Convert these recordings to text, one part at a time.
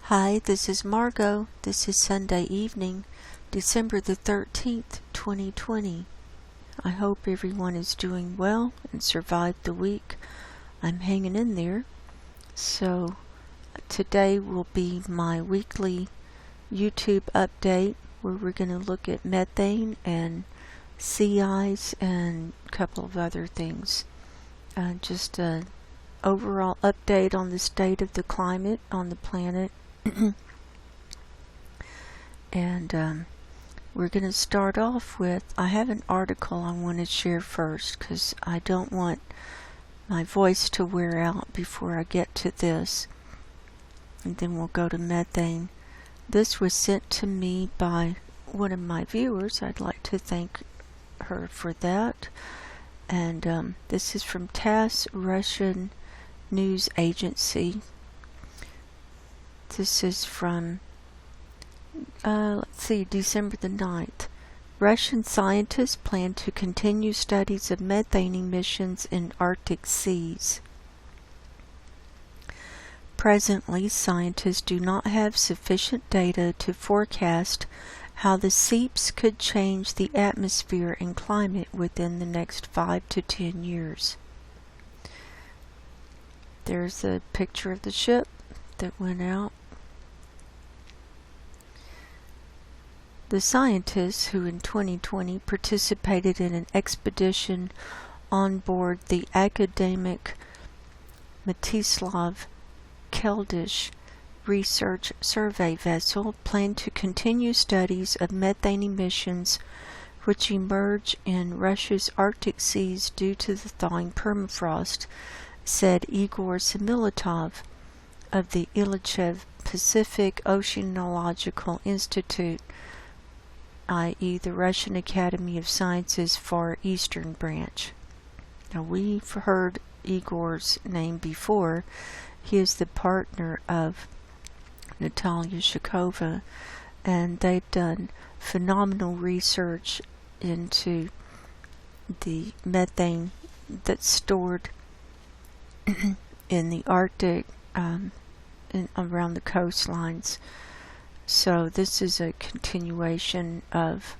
Hi, this is Margo. This is Sunday evening, December the 13th, 2020. I hope everyone is doing well and survived the week. I'm hanging in there. So, today will be my weekly YouTube update where we're going to look at methane and sea ice and a couple of other things. Just an overall update on the state of the climate on the planet. And we're going to start off with, I have an article I want to share first because I don't want my voice to wear out before I get to this. And then we'll go to methane. This was sent to me by one of my viewers. I'd like to thank her for that. And this is from TASS, Russian news agency. This is from, December the 9th. Russian scientists plan to continue studies of methane emissions in Arctic seas. Presently, scientists do not have sufficient data to forecast how the seeps could change the atmosphere and climate within the next 5 to 10 years. There's a picture of the ship that went out. The scientists who in 2020 participated in an expedition on board the academic Mstislav Keldysh research survey vessel plan to continue studies of methane emissions which emerge in Russia's Arctic seas due to the thawing permafrost, said Igor Semiletov of the Ilyichev Pacific Oceanological Institute, i.e. the Russian Academy of Sciences Far Eastern Branch. Now, we've heard Igor's name before. He is the partner of Natalia Shakova, and they've done phenomenal research into the methane that's stored in the Arctic around the coastlines. So this is a continuation of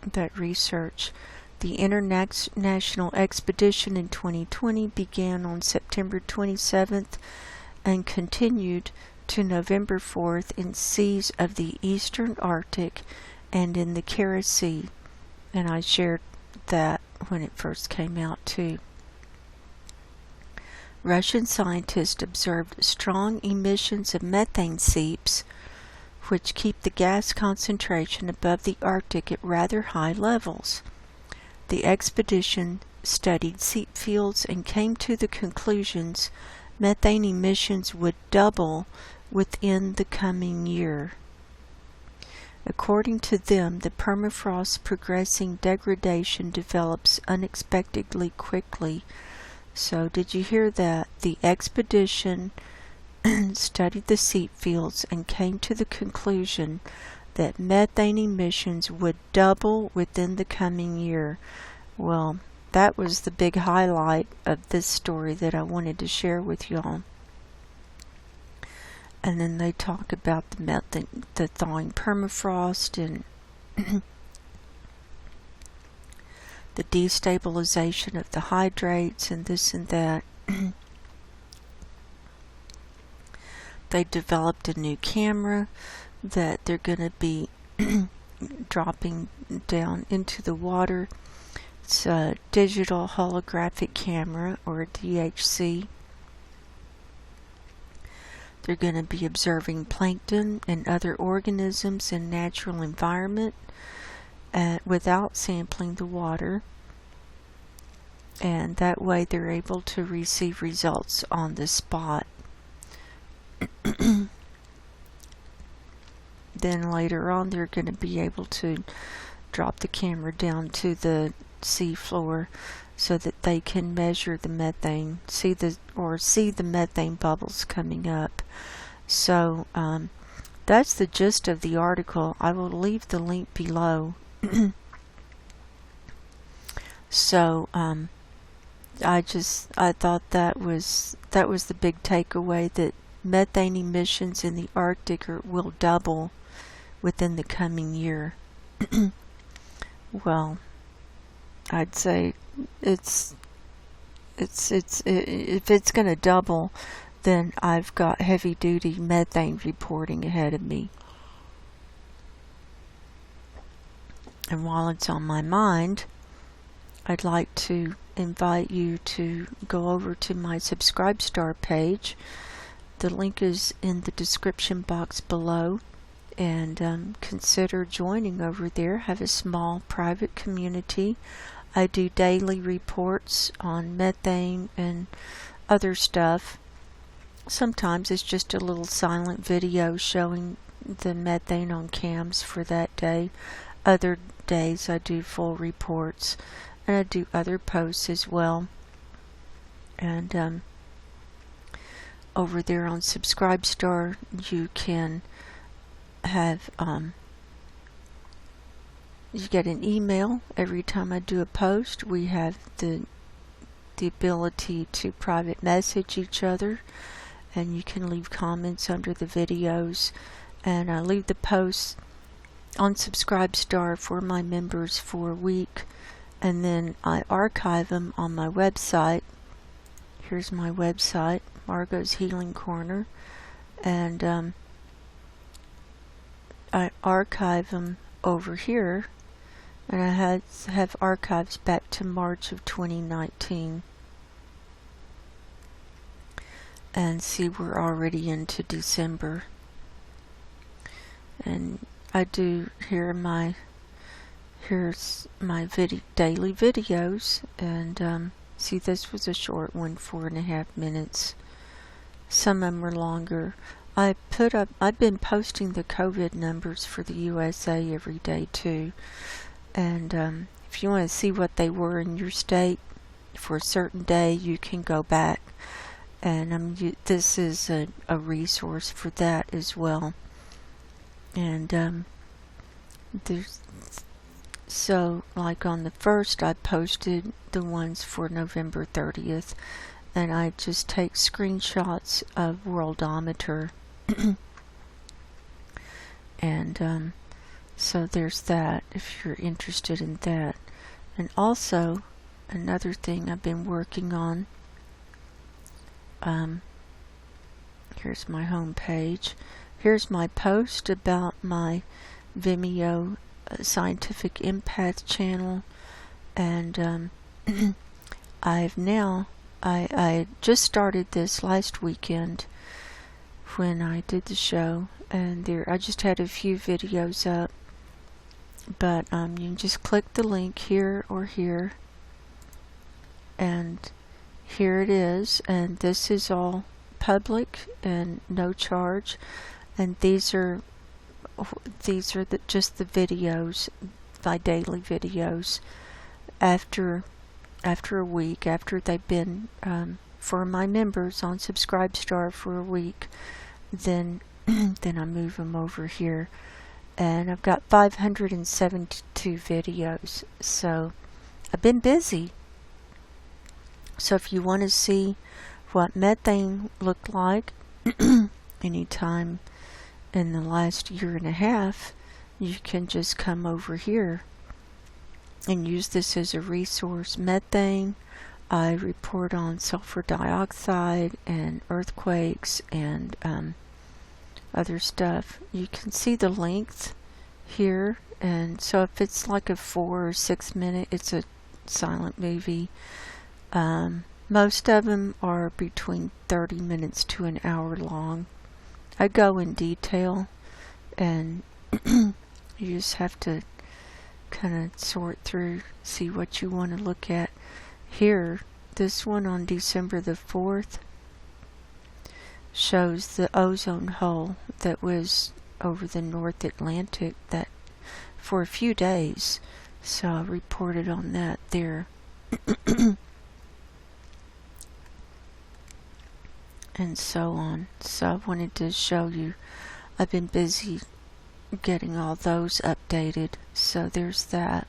that research. The international expedition in 2020 began on September 27th and continued to November 4th in seas of the eastern Arctic and in the Kara Sea. And I shared that when it first came out too. Russian scientists observed strong emissions of methane seeps, which keep the gas concentration above the Arctic at rather high levels. The expedition studied seep fields and came to the conclusions methane emissions would double within the coming year. According to them, the permafrost's progressing degradation develops unexpectedly quickly. So, did you hear that? The expedition studied the seep fields and came to the conclusion that methane emissions would double within the coming year. Well, that was the big highlight of this story that I wanted to share with y'all. And then they talk about the thawing permafrost and the destabilization of the hydrates and this and that. They developed a new camera that they're going to be dropping down into the water. It's a digital holographic camera, or DHC. They're going to be observing plankton and other organisms in natural environment without sampling the water. And that way they're able to receive results on the spot. Then later on they're going to be able to drop the camera down to the sea floor so that they can measure the methane, see the methane bubbles coming up. So that's the gist of the article. I will leave the link below. So I thought that was the big takeaway, that methane emissions in the Arctic will double within the coming year. Well, I'd say if it's going to double, then I've got heavy-duty methane reporting ahead of me. And while it's on my mind, I'd like to invite you to go over to my Subscribestar page. The link is in the description box below, and consider joining over there. Have a small private community. I do daily reports on methane and other stuff. Sometimes it's just a little silent video showing the methane on CAMS for that day. Other days I do full reports, and I do other posts as well. And over there on Subscribestar, you can have you get an email every time I do a post. We have the ability to private message each other, and you can leave comments under the videos, and I leave the posts on Subscribestar for my members for a week, and then I archive them on my website. Here's my website, Margo's Healing Corner, and I archive them over here, and I have archives back to March of 2019. And see, we're already into December. And I do here's my daily videos, and see, this was a short one, 4.5 minutes. Some of them are longer. I've been posting the COVID numbers for the USA every day too, and if you want to see what they were in your state for a certain day, you can go back, and this is a resource for that as well. And so like on the 1st, I posted the ones for November 30th, and I just take screenshots of Worldometer. And so there's that, if you're interested in that. And also another thing I've been working on, here's my home page. Here's my post about my Vimeo Scientific Empath channel, and I just started this last weekend when I did the show, and I just had a few videos up, but you can just click the link here or here, and here it is, and this is all public and no charge, and these are just the videos, my daily videos. After a week, after they've been for my members on Subscribestar for a week, then I move them over here, and I've got 572 videos. So I've been busy. So if you want to see what methane looked like anytime in the last 1.5 years, you can just come over here and use this as a resource. Methane, I report on sulfur dioxide and earthquakes and other stuff. You can see the length here, and so if it's like a 4 or 6 minute, it's a silent movie. Most of them are between 30 minutes to an hour long. I go in detail, and you just have to kind of sort through, see what you want to look at. Here, this one on December the 4th shows the ozone hole that was over the North Atlantic that for a few days. So I reported on that there. And so on. So I wanted to show you, I've been busy getting all those updated. So there's that.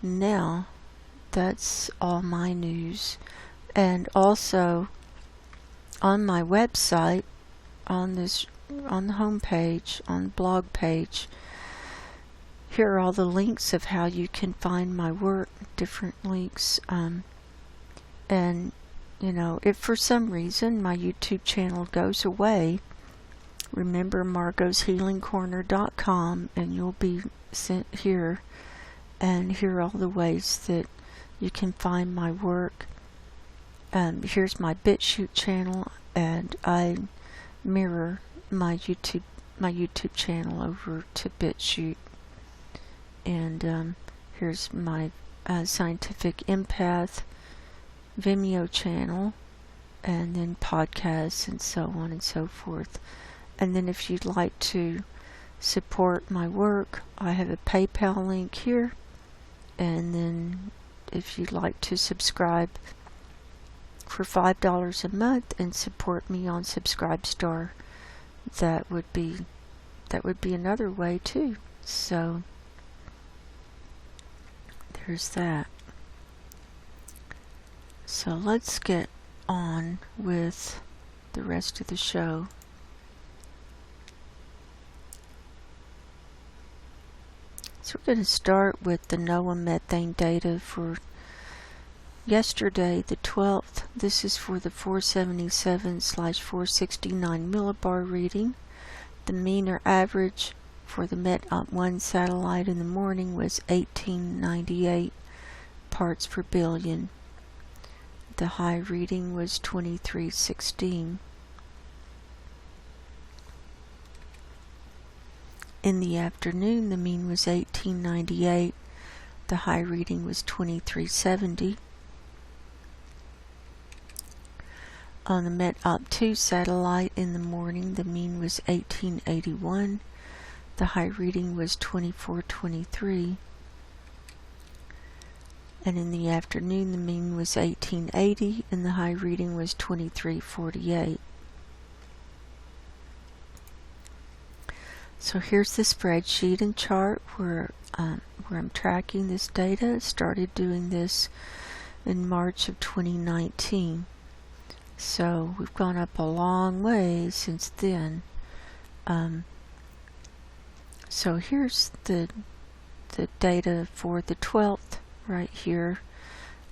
Now, that's all my news. And also, on my website, on the home page, on the blog page, here are all the links of how you can find my work, different links. And you know, if for some reason my YouTube channel goes away, remember margoshealingcorner.com, and you'll be sent here, and here are all the ways that you can find my work. Here's my BitChute channel, and I mirror my YouTube channel over to BitChute. And here's my Scientific Empath Vimeo channel, and then podcasts and so on and so forth. And then if you'd like to support my work, I have a PayPal link here, and then if you'd like to subscribe for $5 a month and support me on Subscribestar, that would be another way too. So there's that. So let's get on with the rest of the show. So we're going to start with the NOAA methane data for yesterday, the 12th. This is for the 477/469 millibar reading. The mean or average for the MET-1 satellite in the morning was 1898 parts per billion. The high reading was 2316. In the afternoon, the mean was 1898. The high reading was 2370. On the MET-2 satellite in the morning, the mean was 1881. The high reading was 2423. And in the afternoon, the mean was 1880, and the high reading was 2348. So here's the spreadsheet and chart where I'm tracking this data. Started doing this in March of 2019. So we've gone up a long way since then. So here's the data for the 12th right here.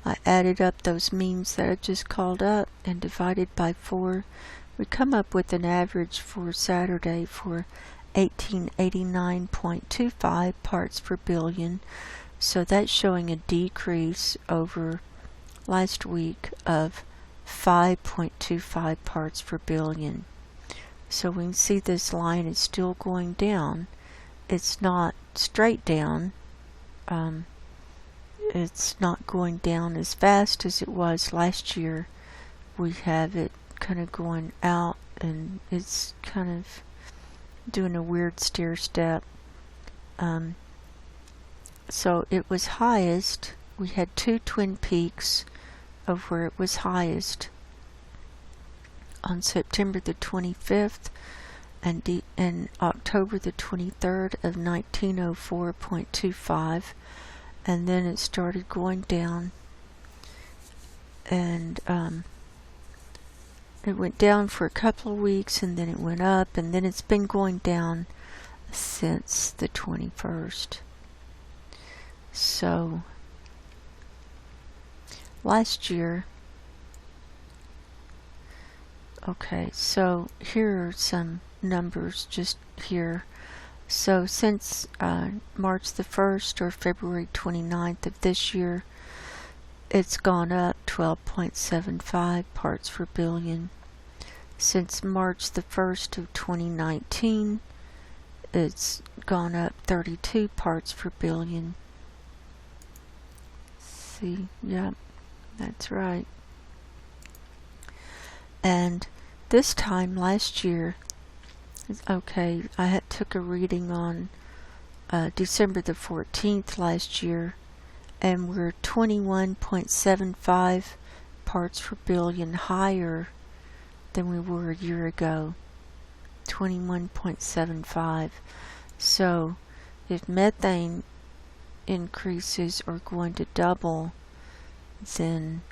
I added up those means that I just called up and divided by 4. We come up with an average for Saturday for 1889.25 parts per billion. So that's showing a decrease over last week of 5.25 parts per billion. So we can see this line is still going down. It's not straight down. It's not going down as fast as it was last year. We have it kind of going out, and it's kind of doing a weird stair step. So it was highest. We had 2 twin peaks of where it was highest on September the 25th and October the 23rd of 1904.25, and then it started going down, and it went down for a couple of weeks, and then it went up, and then it's been going down since the 21st. So last year, okay, so here are some numbers just here. So since March the 1st or February 29th of this year, it's gone up 12.75 parts per billion. Since March the 1st of 2019, it's gone up 32 parts per billion. See, yep, that's right. And this time last year, okay, I took a reading on December the 14th last year, and we're 21.75 parts per billion higher than we were a year ago. 21.75. So if methane increases are going to double, then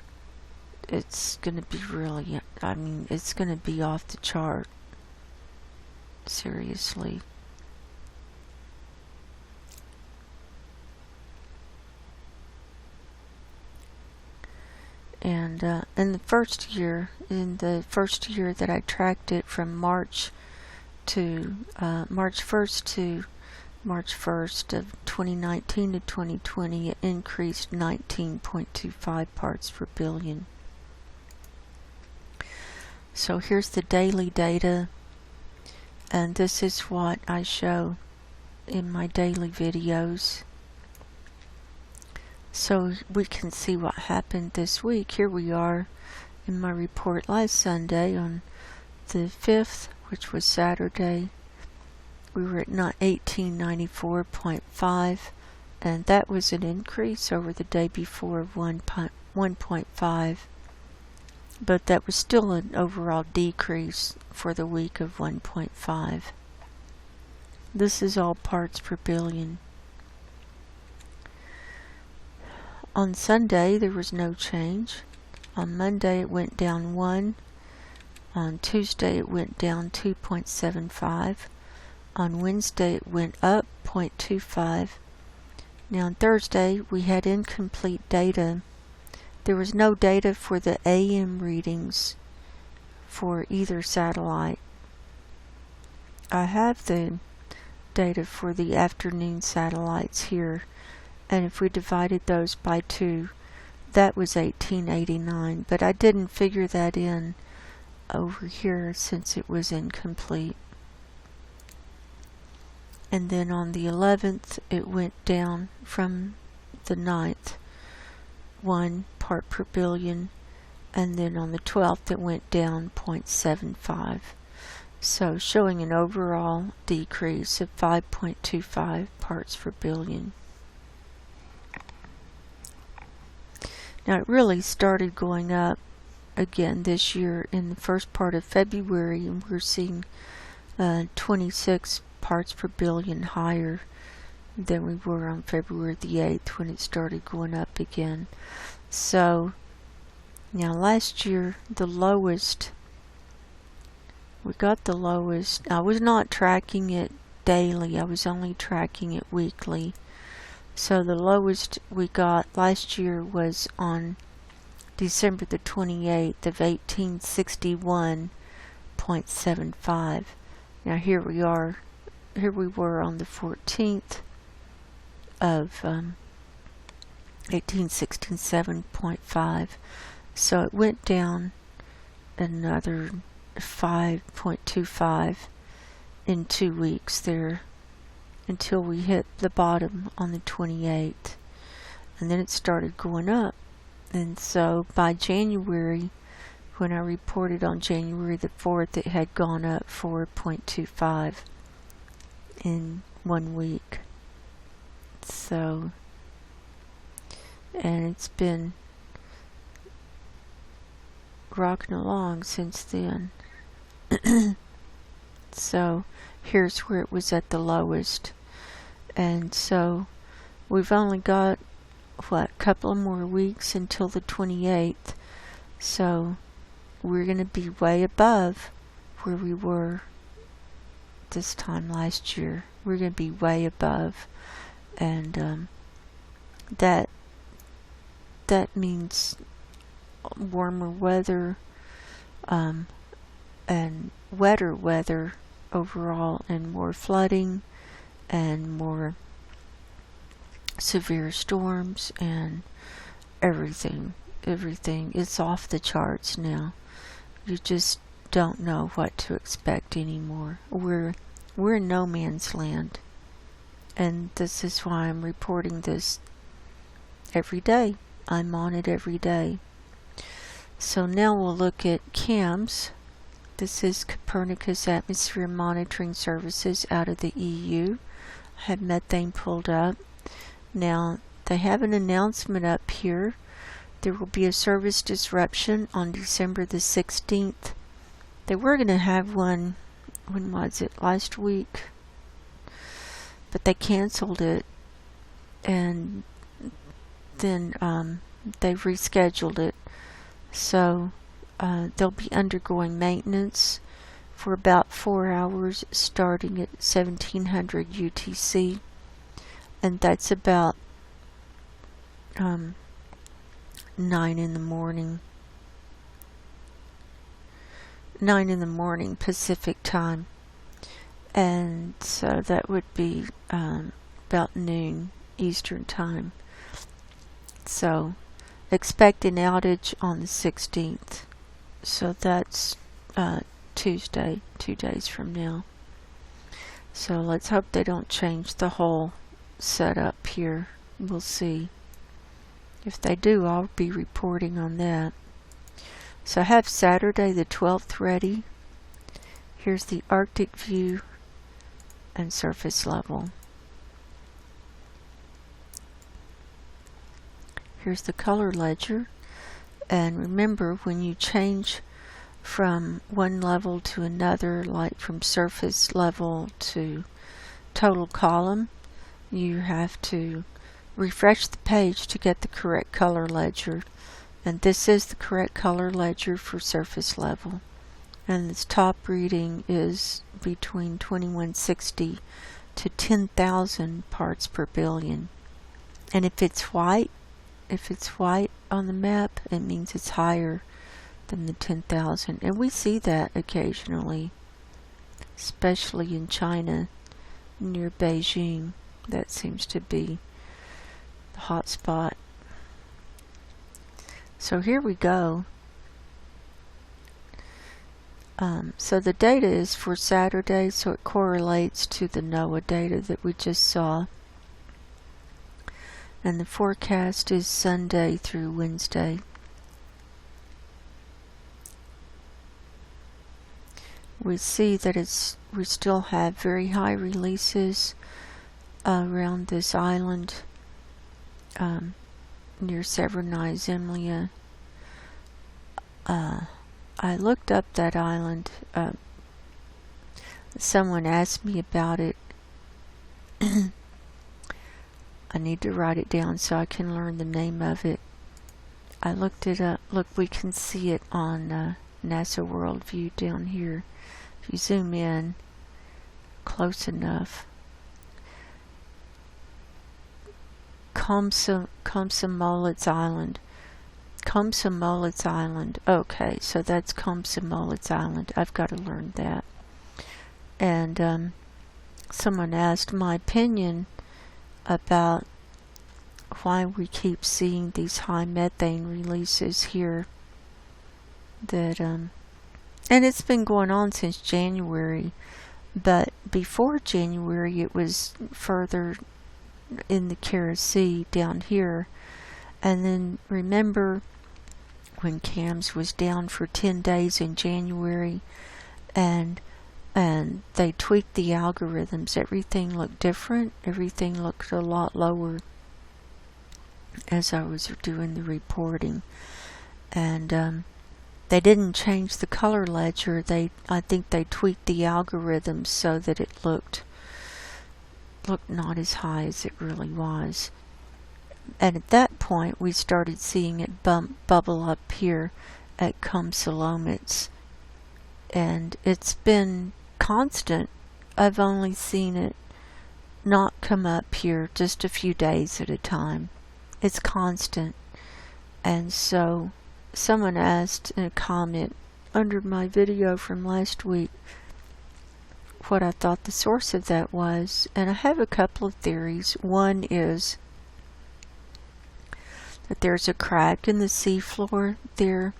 it's going to be really, I mean, it's going to be off the chart. seriously. And in the first year that I tracked it from March 1st to March 1st of 2019 to 2020, it increased 19.25 parts per billion. So here's the daily data, and this is what I show in my daily videos. So we can see what happened this week. Here we are in my report last Sunday on the 5th, which was Saturday. We were at 1894.5, and that was an increase over the day before of 1.5, but that was still an overall decrease for the week of 1.5. This is all parts per billion. On Sunday, there was no change. On Monday, it went down 1. On Tuesday, it went down 2.75. On Wednesday, it went up 0.25. Now, on Thursday, we had incomplete data. There was no data for the AM readings for either satellite. I have the data for the afternoon satellites here, and if we divided those by 2, that was 1889, but I didn't figure that in over here since it was incomplete. And then on the 11th, it went down from the 9th, 1 part per billion, and then on the 12th, it went down 0.75. So showing an overall decrease of 5.25 parts per billion. Now it really started going up again this year in the first part of February, and we're seeing 26 parts per billion higher than we were on February the 8th when it started going up again. So now last year the lowest, we got the lowest. I was not tracking it daily, I was only tracking it weekly. So the lowest we got last year was on December the 28th of 1861.75. Now here we were on the 14th of 1867.5. So it went down another 5.25 in 2 weeks there, until we hit the bottom on the 28th, and then it started going up. And so by January, when I reported on January the 4th, it had gone up 4.25 in 1 week. So, and it's been rocking along since then. So here's where it was at the lowest. And so we've only got, a couple more weeks until the 28th. So we're going to be way above where we were this time last year. We're going to be way above. And that means warmer weather and wetter weather overall, and more flooding and more severe storms and everything. It's off the charts now. You just don't know what to expect anymore. We're in no man's land, and this is why I'm reporting this every day. I'm on it every day. So now we'll look at CAMS. This is Copernicus Atmosphere Monitoring Services out of the EU. I have methane pulled up. Now, they have an announcement up here. There will be a service disruption on December the 16th. They were going to have one, when was it, last week? But they canceled it. And then they rescheduled it. So they'll be undergoing maintenance for about 4 hours starting at 1700 UTC, and that's about 9 in the morning. 9 in the morning Pacific time, and so that would be about noon Eastern time. So expect an outage on the 16th. So that's Tuesday, 2 days from now. So let's hope they don't change the whole setup here. We'll see. If they do, I'll be reporting on that. So I have Saturday the 12th ready. Here's the Arctic view and surface level. Here's the color ledger. And remember, when you change from one level to another, like from surface level to total column, you have to refresh the page to get the correct color ledger. And this is the correct color ledger for surface level. And this top reading is between 2160 to 10,000 parts per billion. And if it's white on the map, it means it's higher than the 10,000. And we see that occasionally, especially in China, near Beijing. That seems to be the hot spot. So here we go. So the data is for Saturday, so it correlates to the NOAA data that we just saw. And the forecast is Sunday through Wednesday. We see that we still have very high releases around this island near Severnae Zemlya. I looked up that island. Someone asked me about it. I need to write it down so I can learn the name of it. I looked it up. Look, we can see it on NASA World View down here. If you zoom in close enough. Komsomolets Island. Komsomolets Island. Okay, so that's Komsomolets Island. I've got to learn that. And someone asked my opinion about why we keep seeing these high methane releases here. That and it's been going on since January, but before January it was further in the Kara Sea down here. And then remember when CAMS was down for 10 days in January, and they tweaked the algorithms. Everything looked different. Everything looked a lot lower as I was doing the reporting. And they didn't change the color ledger. I think they tweaked the algorithms so that it looked not as high as it really was. And at that point we started seeing it bubble up here at Komsomolets, and it's been constant. I've only seen it not come up here just a few days at a time. It's constant. And so someone asked in a comment under my video from last week what I thought the source of that was, and I have a couple of theories. One is that there's a crack in the seafloor there.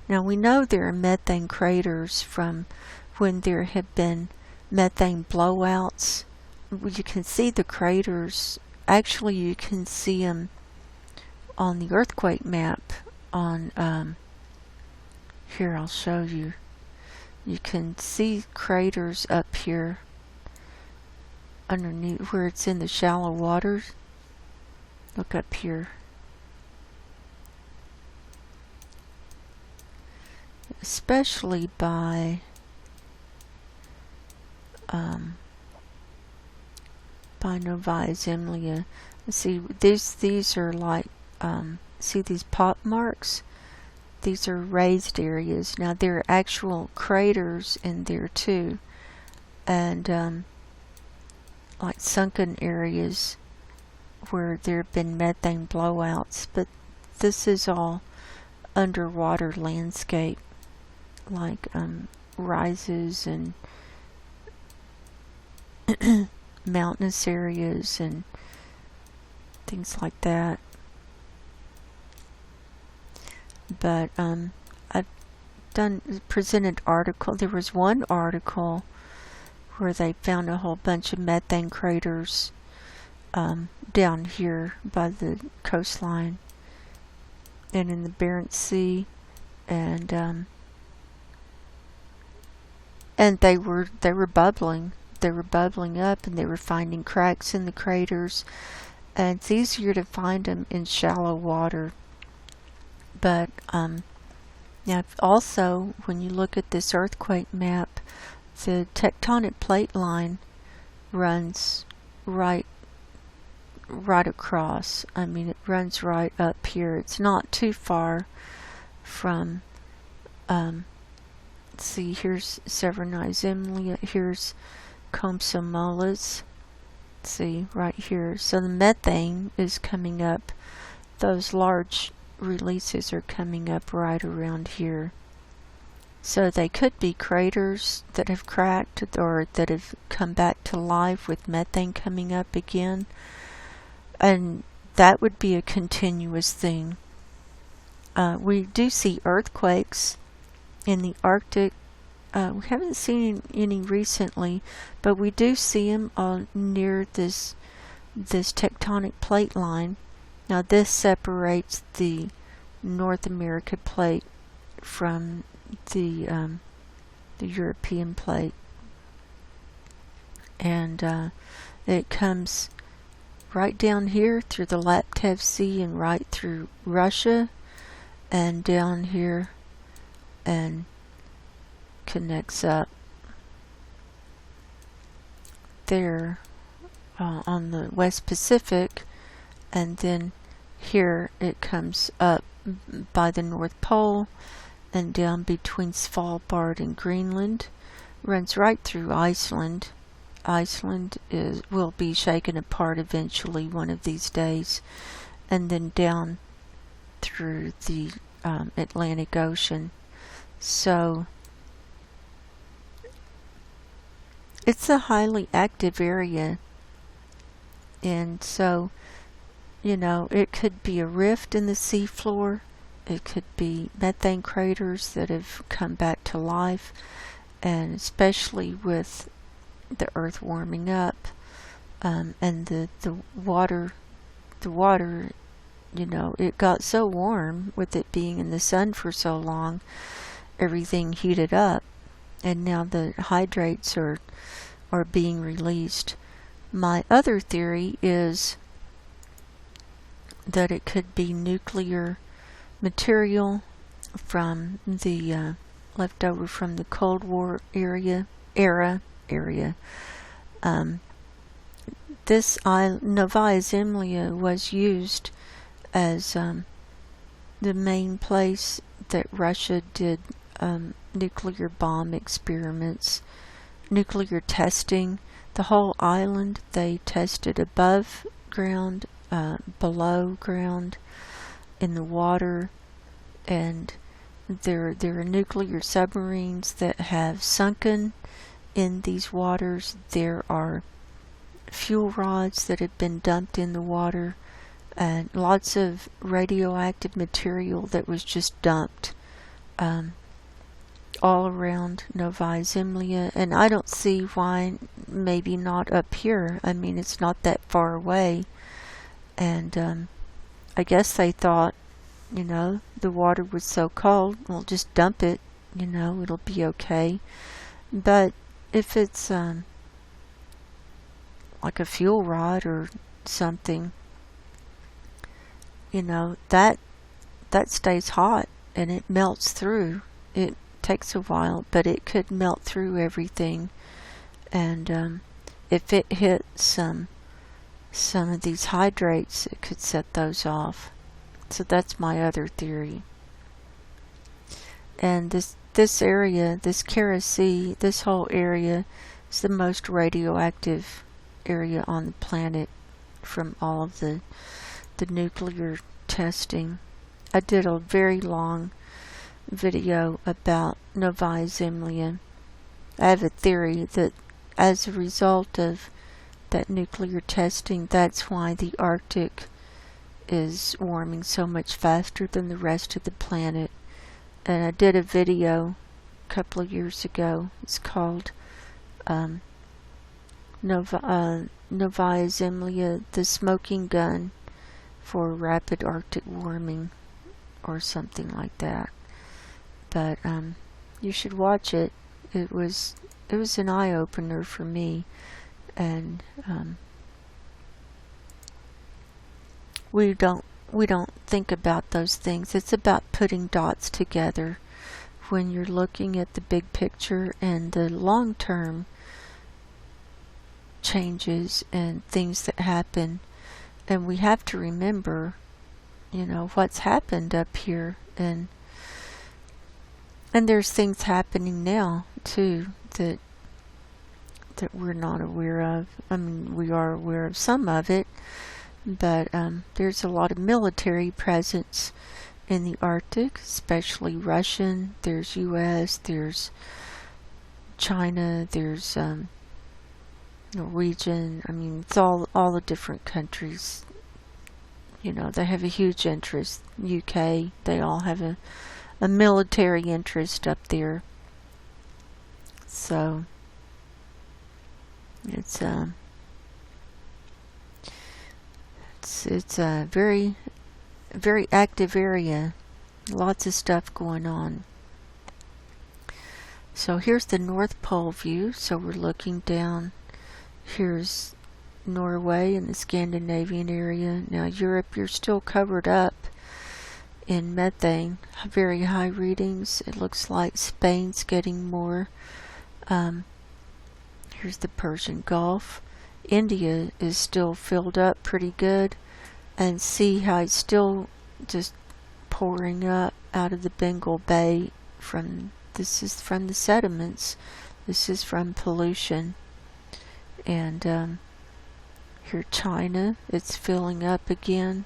Now we know there are methane craters from when there have been methane blowouts. You can see the craters. Actually, you can see them on the earthquake map on here. I'll show you. You can see craters up here underneath where it's in the shallow waters. Look up here. Especially by Novaya Zemlya. See, these are like see these pot marks? these are raised areas. Now there are actual craters in there too, and like sunken areas where there have been methane blowouts, but this is all underwater landscape, like rises and mountainous areas and things like that. But I've presented article. There was one article where they found a whole bunch of methane craters down here by the coastline and in the Barents Sea, and they were bubbling. They were bubbling up, and they were finding cracks in the craters, and it's easier to find them in shallow water. But now also, when you look at this earthquake map, the tectonic plate line runs right across. I mean, it runs right up here. It's not too far from, see, here's Severni Zemlya, here's Komsomolas. See, right here. So the methane is coming up. Those large releases are coming up right around here. So they could be craters that have cracked or that have come back to life with methane coming up again. And that would be a continuous thing. We do see earthquakes in the Arctic. We haven't seen any recently, but we do see them near this tectonic plate line. Now this separates the North America plate from the European plate, and it comes right down here through the Laptev Sea and right through Russia and down here and connects up there on the West Pacific, and then here it comes up by the North Pole and down between Svalbard and Greenland, runs right through Iceland. Iceland will be shaken apart eventually one of these days, and then down through the Atlantic Ocean. So it's a highly active area, and so, you know, it could be a rift in the seafloor, it could be methane craters that have come back to life, and especially with the earth warming up, and the water, you know, it got so warm with it being in the sun for so long, everything heated up, and now the hydrates are being released. My other theory is that it could be nuclear material from the leftover from the Cold War era. This Novaya Zemlya was used as the main place that Russia did nuclear bomb experiments, nuclear testing. The whole island they tested above ground, below ground, in the water, and there are nuclear submarines that have sunken in these waters. There are fuel rods that have been dumped in the water, and lots of radioactive material that was just dumped all around Novaya Zemlya, and I don't see why maybe not up here. I mean, it's not that far away, and I guess they thought, you know, the water was so cold, we'll just dump it, you know, it'll be okay. But if it's like a fuel rod or something, you know, that stays hot and it melts through. It takes a while, but it could melt through everything, and if it hit some of these hydrates, it could set those off. So that's my other theory. And this area, this Kara Sea, this whole area is the most radioactive area on the planet from all of the nuclear testing. I did a very long video about Novaya Zemlya. I have a theory that as a result of that nuclear testing, that's why the Arctic is warming so much faster than the rest of the planet. And I did a video a couple of years ago. It's called Novaya Zemlya, the smoking gun for rapid Arctic warming, or something like that. But you should watch it. It was an eye-opener for me, and we don't think about those things. It's about putting dots together when you're looking at the big picture and the long-term changes and things that happen. And we have to remember, what's happened up here, and there's things happening now too that we're not aware of. I mean, we are aware of some of it, but there's a lot of military presence in the Arctic, especially Russian. There's U.S., there's China, there's Norwegian. I mean, it's all the different countries. They have a huge interest. UK, they all have a military interest up there. So it's a very, very active area. Lots of stuff going on. So here's the North Pole view. So we're looking down. Here's Norway and the Scandinavian area. Now Europe, you're still covered up in methane. Very high readings. It looks like Spain's getting more. Here's the Persian Gulf. India is still filled up pretty good, and see how it's still just pouring up out of the Bengal Bay. This is from the sediments. This is from pollution. And here China, it's filling up again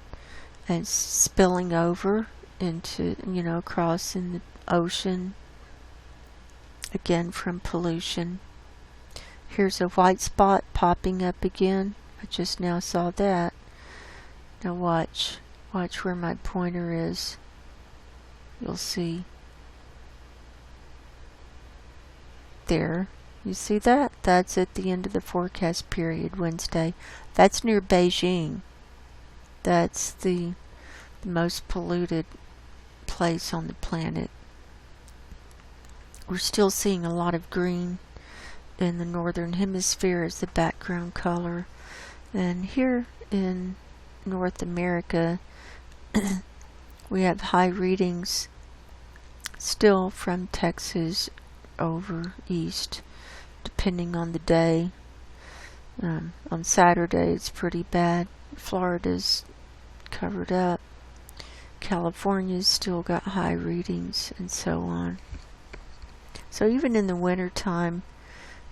and spilling over into, across in the ocean, again from pollution. Here's a white spot popping up again. I just now saw that. Now watch where my pointer is. You'll see. There. You see that? That's at the end of the forecast period, Wednesday. That's near Beijing. That's the most polluted place on the planet. We're still seeing a lot of green in the northern hemisphere as the background color. And here in North America, we have high readings still from Texas over east, depending on the day. On Saturday it's pretty bad. Florida's covered up. California's still got high readings, and so on. So even in the winter time,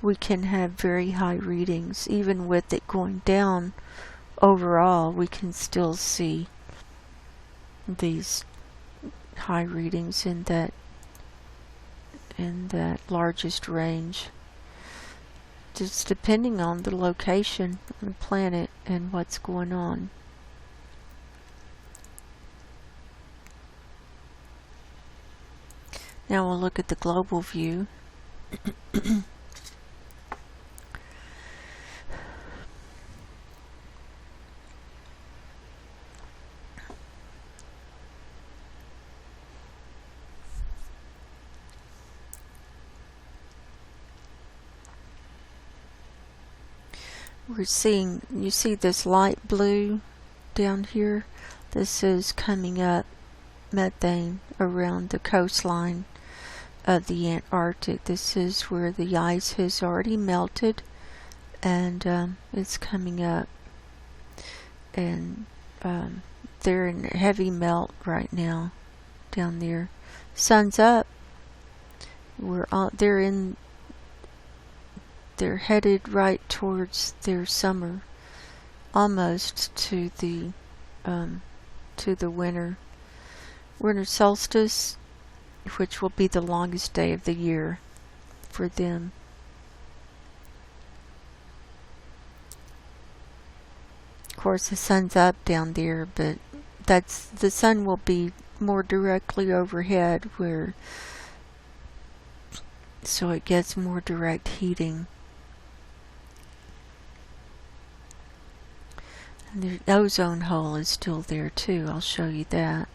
we can have very high readings. Even with it going down overall, we can still see these high readings in that largest range. Just depending on the location on the planet and what's going on. Now we'll look at the global view. We're seeing, you see this light blue down here? This is coming up methane around the coastline of the Antarctic. This is where the ice has already melted, and it's coming up. And they're in heavy melt right now down there. Sun's up, they're headed right towards their summer, almost to the winter solstice, which will be the longest day of the year for them. Of course, the sun's up down there, but the sun will be more directly overhead, so it gets more direct heating. And the ozone hole is still there too. I'll show you that.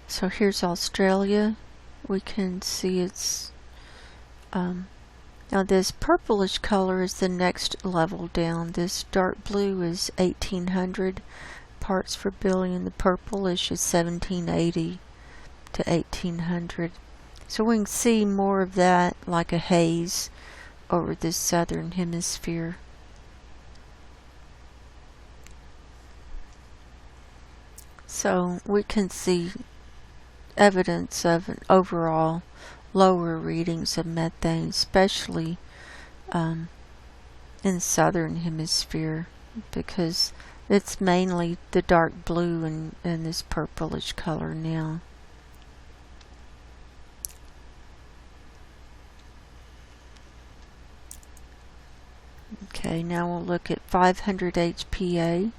So here's Australia. We can see it's now this purplish color is the next level down. This dark blue is 1800 parts per billion. The purplish is 1780 to 1800. So we can see more of that like a haze over this southern hemisphere. So we can see evidence of an overall lower readings of methane, especially in the southern hemisphere, because it's mainly the dark blue and this purplish color now. Okay, now we'll look at 500 HPA.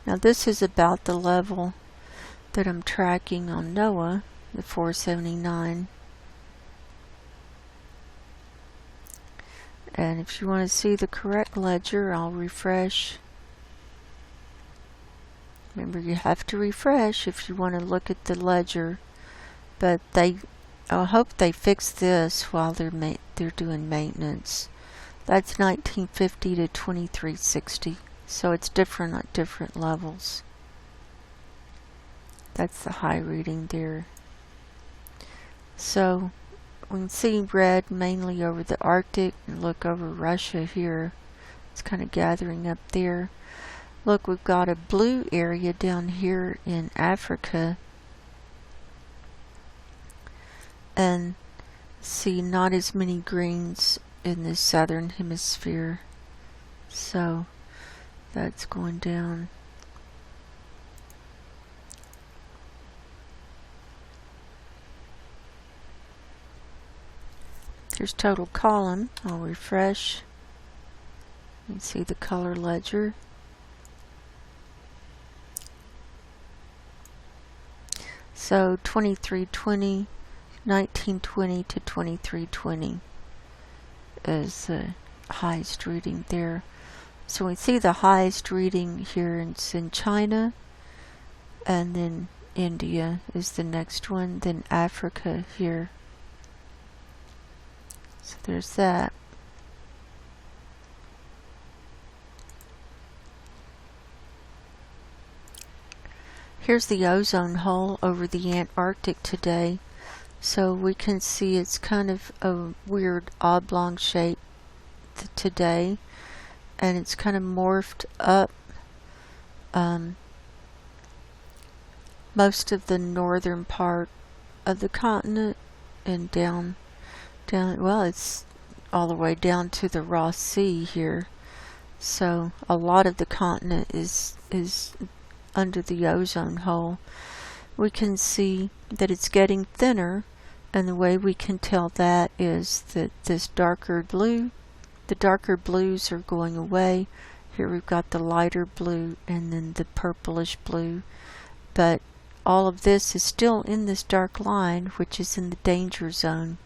Now this is about the level that I'm tracking on NOAA, the 479. And if you want to see the correct ledger, I'll refresh. Remember, you have to refresh if you want to look at the ledger. But I hope they fix this while they're doing maintenance. That's 1950 to 2360. So it's different at different levels. That's the high reading there. So we can see red mainly over the Arctic, and look over Russia here. It's kind of gathering up there. Look, we've got a blue area down here in Africa, and see not as many greens in the southern hemisphere. So that's going down. Here's total column. I'll refresh and see the color ledger. So 2320, 1920 to 2320 is the highest reading there. So we see the highest reading here it's in China, and then India is the next one, then Africa here. So there's that. Here's the ozone hole over the Antarctic today. So we can see it's kind of a weird oblong shape today, and it's kind of morphed up most of the northern part of the continent and down, well, it's all the way down to the Ross Sea here. So a lot of the continent is under the ozone hole. We can see that it's getting thinner, and the way we can tell that is that this darker blue, the darker blues are going away. Here we've got the lighter blue and then the purplish blue, but all of this is still in this dark line, which is in the danger zone.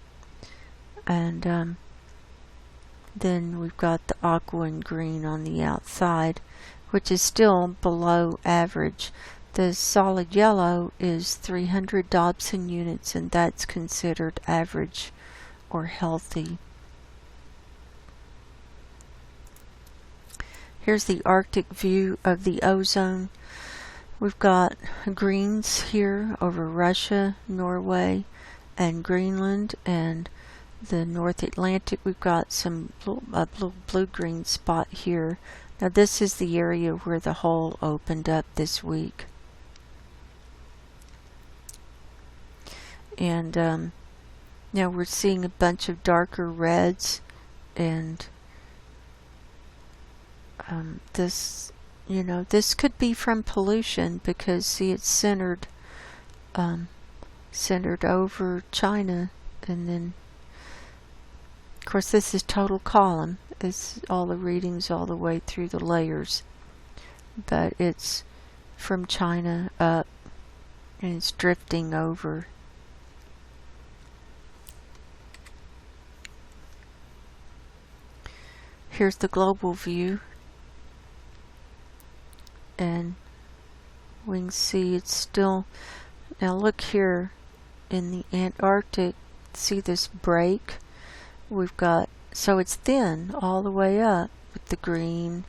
And then we've got the aqua and green on the outside, which is still below average. The solid yellow is 300 Dobson units, and that's considered average or healthy. Here's the Arctic view of the ozone. We've got greens here over Russia, Norway, and Greenland, and the North Atlantic. We've got some blue-green spot here. Now this is the area where the hole opened up this week. And now we're seeing a bunch of darker reds, and this, this could be from pollution, because see, it's centered over China, and then of course this is total column. It's all the readings all the way through the layers, but it's from China up, and it's drifting over. Here's the global view, and we can see it's still, now look here in the Antarctic, see this break? We've got, so it's thin all the way up with the green.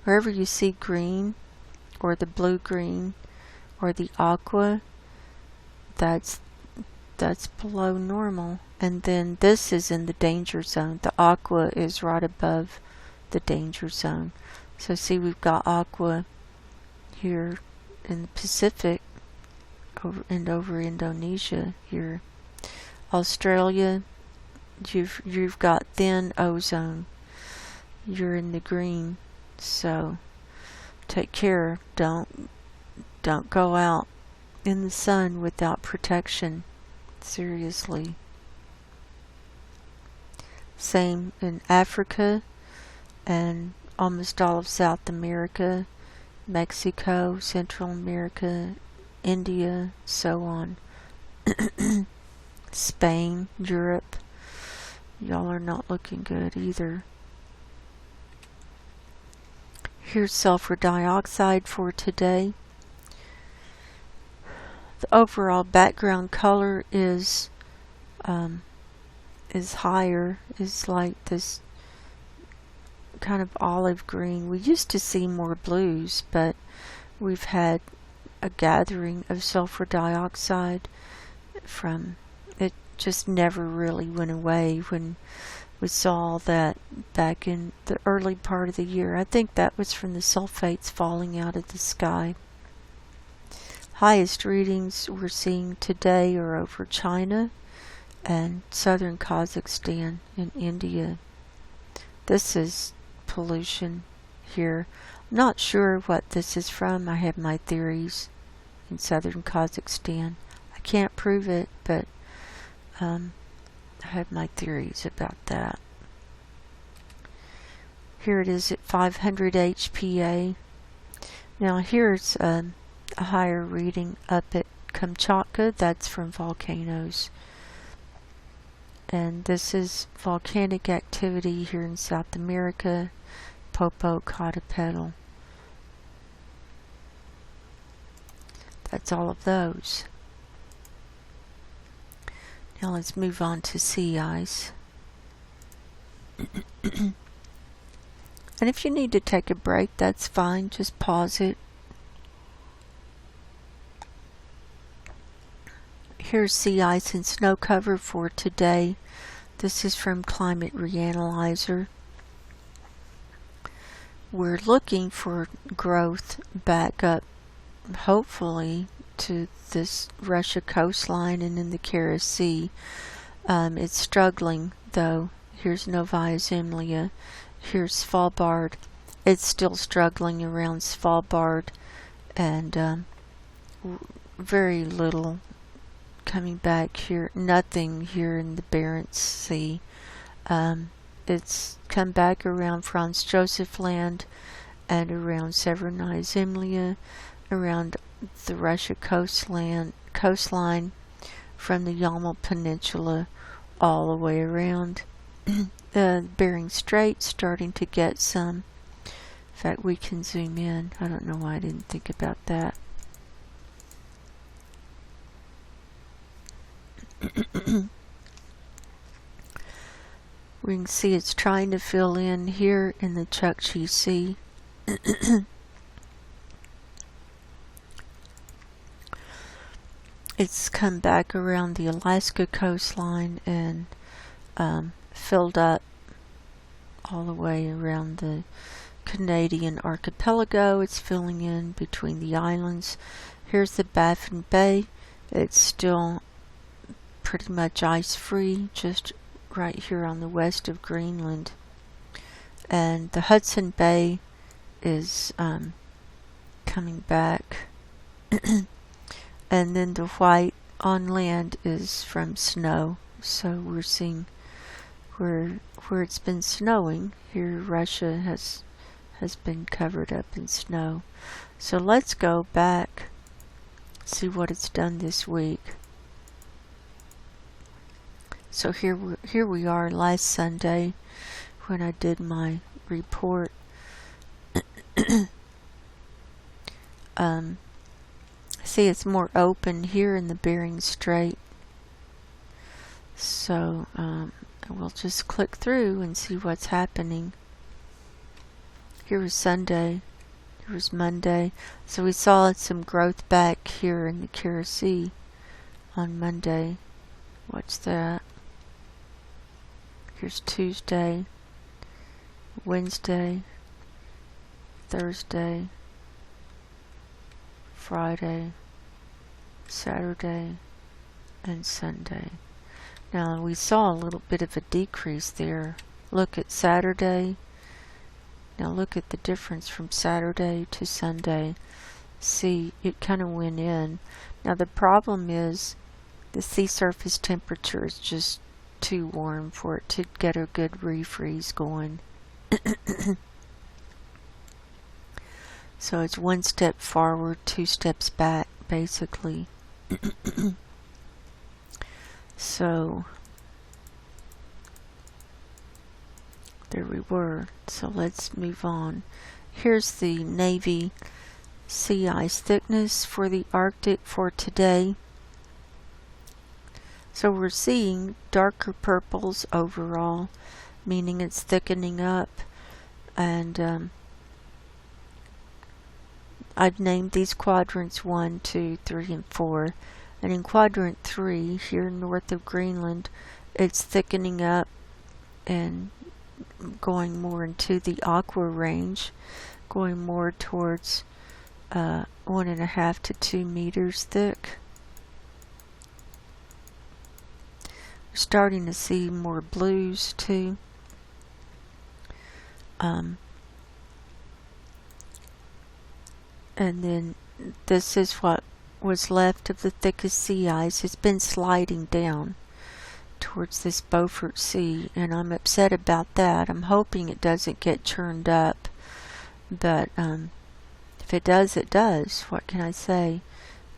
Wherever you see green, or the blue-green, or the aqua, that's below normal. And then this is in the danger zone. The aqua is right above the danger zone. So see, we've got aqua here in the Pacific, over Indonesia here. Australia, you've got thin ozone. You're in the green. So take care. Don't go out in the sun without protection. Seriously. Same in Africa and almost all of South America, Mexico, Central America, India, so on. Spain, Europe. Y'all are not looking good either. Here's sulfur dioxide for today. The overall background color is higher, is like this kind of olive green. We used to see more blues, but we've had a gathering of sulfur dioxide from it, just never really went away when we saw that back in the early part of the year. I think that was from the sulfates falling out of the sky. Highest readings we're seeing today are over China and southern Kazakhstan and India. This is pollution here. I'm not sure what this is from. I have my theories. In southern Kazakhstan, I can't prove it, but I have my theories about that. Here it is at 500 HPA. Now here's a higher reading up at Kamchatka. That's from volcanoes. And this is volcanic activity here in South America, Popocatépetl. That's all of those. Now let's move on to sea ice. And if you need to take a break, that's fine. Just pause it. Here's sea ice and snow cover for today. This is from Climate Reanalyzer. We're looking for growth back up, hopefully, to this Russia coastline and in the Kara Sea. It's struggling, though. Here's Novaya Zemlya. Here's Svalbard. It's still struggling around Svalbard, and very little coming back here. Nothing here in the Barents Sea. It's come back around Franz Josef Land and around Severnaya Zemlya, around the Russia coastline from the Yamal Peninsula all the way around. Bering Strait starting to get some. In fact, we can zoom in. I don't know why I didn't think about that. We can see it's trying to fill in here in the Chukchi Sea. It's come back around the Alaska coastline and filled up all the way around the Canadian archipelago. It's filling in between the islands. Here's the Baffin Bay. It's still pretty much ice-free, just right here on the west of Greenland. And the Hudson Bay is coming back. And then the white on land is from snow. So we're seeing where it's been snowing. Here Russia has been covered up in snow. So let's go back, see what it's done this week. So here we are last Sunday when I did my report. See, it's more open here in the Bering Strait. So we'll just click through and see what's happening. Here was Sunday. Here was Monday. So we saw some growth back here in the Kara Sea on Monday. What's that? Here's Tuesday, Wednesday, Thursday, Friday, Saturday, and Sunday. Now we saw a little bit of a decrease there. Look at Saturday. Now look at the difference from Saturday to Sunday. See, it kind of went in. Now the problem is the sea surface temperature is just too warm for it to get a good refreeze going. So it's one step forward, two steps back, basically. So there we were. So let's move on. Here's the Navy sea ice thickness for the Arctic for today. So we're seeing darker purples overall, meaning it's thickening up. And I've named these quadrants 1, 2, 3, and 4. And in quadrant 3, here north of Greenland, it's thickening up and going more into the aqua range, going more towards 1.5 to 2 meters thick. We're starting to see more blues too. And then this is what was left of the thickest sea ice. It's been sliding down towards this Beaufort Sea, and I'm upset about that. I'm hoping it doesn't get churned up, but if it does, it does. What can I say?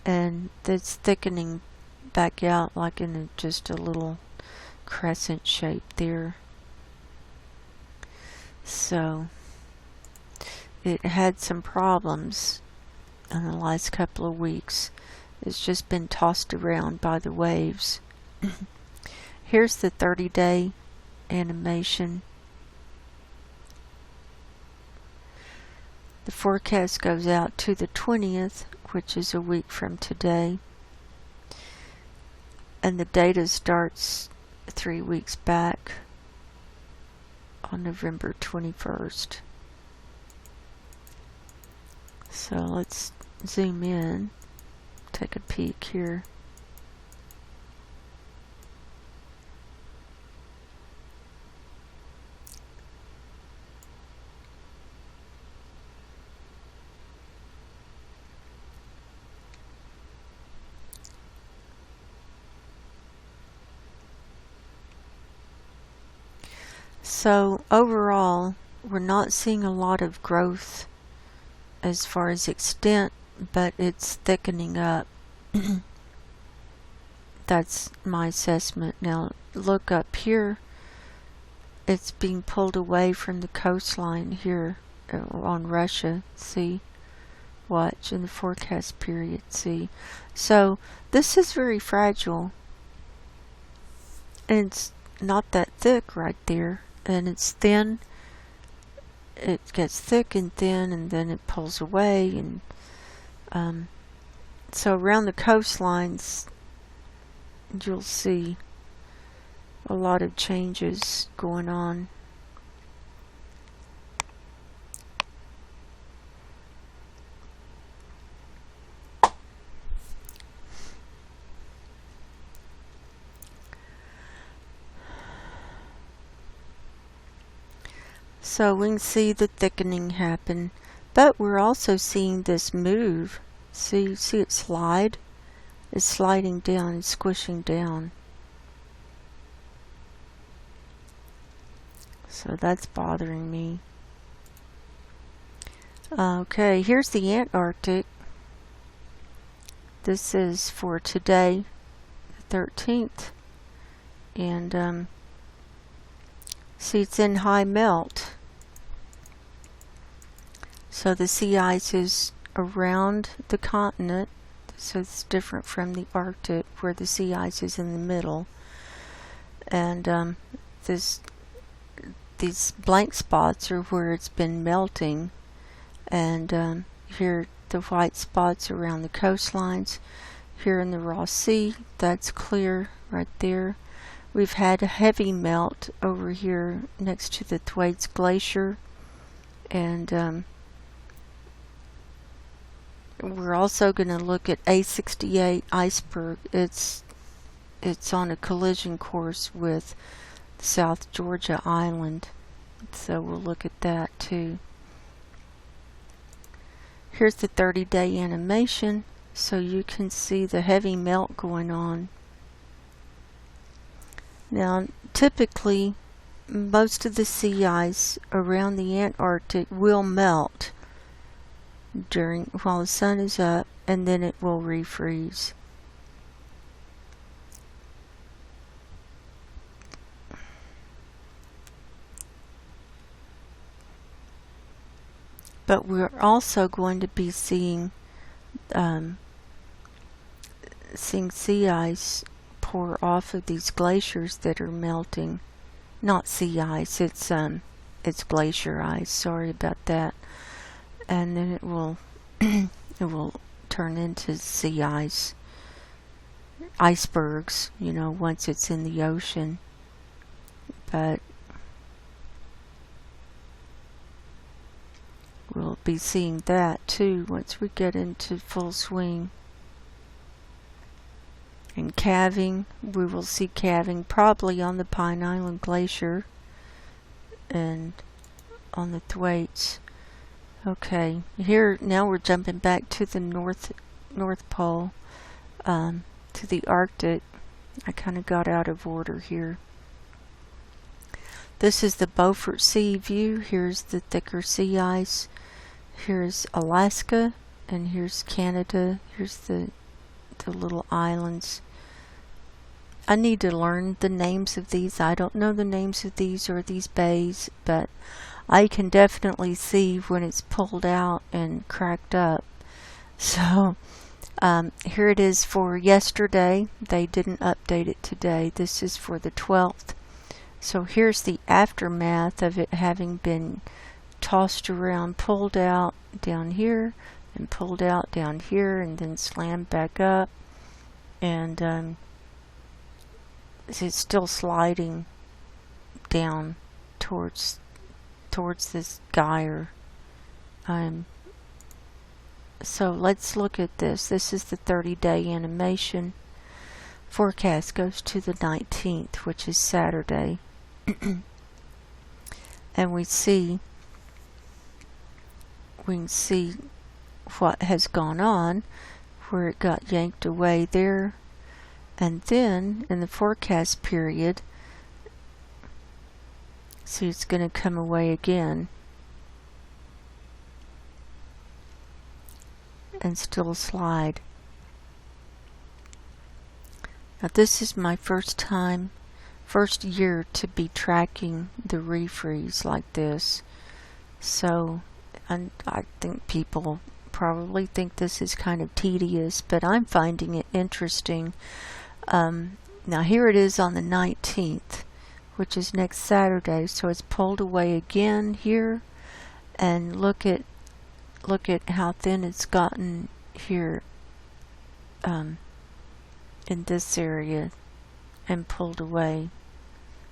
And it's thickening back out like in just a little crescent shape there. So it had some problems in the last couple of weeks. It's just been tossed around by the waves. Here's the 30-day animation. The forecast goes out to the 20th, which is a week from today. And the data starts 3 weeks back on November 21st. So let's zoom in, take a peek here. So overall, we're not seeing a lot of growth as far as extent, but it's thickening up. That's my assessment. Now look up here. It's being pulled away from the coastline here on Russia. See? Watch in the forecast period. See? So this is very fragile. And it's not that thick right there. And it's thin. It gets thick and thin, and then it pulls away. And so around the coastlines, you'll see a lot of changes going on. So we can see the thickening happen, but we're also seeing this move. See it slide? It's sliding down and squishing down. So that's bothering me. Okay, here's the Antarctic. This is for today, the 13th. And see, it's in high melt. So the sea ice is around the continent. So it's different from the Arctic, where the sea ice is in the middle. And these blank spots are where it's been melting. And here the white spots around the coastlines. Here in the Ross Sea, that's clear right there. We've had a heavy melt over here next to the Thwaites Glacier, and we're also going to look at A68 iceberg. It's on a collision course with South Georgia Island, so we'll look at that too. Here's the 30-day animation, so you can see the heavy melt going on. Now, typically, most of the sea ice around the Antarctic will melt while the sun is up, and then it will refreeze. But we're also going to be seeing sea ice pour off of these glaciers that are melting. Not sea ice, it's glacier ice. Sorry about that. And then it will it will turn into sea ice, icebergs, you know, once it's in the ocean. But we'll be seeing that too once we get into full swing. And calving, we will see calving probably on the Pine Island Glacier and on the Thwaites. Okay, here now we're jumping back to the North Pole, to the Arctic. I kind of got out of order here. This is the Beaufort Sea view. Here's the thicker sea ice. Here's Alaska, and here's Canada. Here's the little islands. I need to learn the names of these. I don't know the names of these or these bays, but I can definitely see when it's pulled out and cracked up. So here it is for yesterday. They didn't update it today. This is for the 12th. So here's the aftermath of it having been tossed around, pulled out down here, and pulled out down here, and then slammed back up. And it's still sliding down towards this gyre. So let's look at this. This is the 30-day animation. Forecast goes to the 19th, which is Saturday. And we can see what has gone on, where it got yanked away there. And then in the forecast period, see, it's going to come away again and still slide. Now this is my first year to be tracking the refreeze like this. So I think people probably think this is kind of tedious, but I'm finding it interesting. Now here it is on the 19th, which is next Saturday, so it's pulled away again here, and look at how thin it's gotten here in this area and pulled away.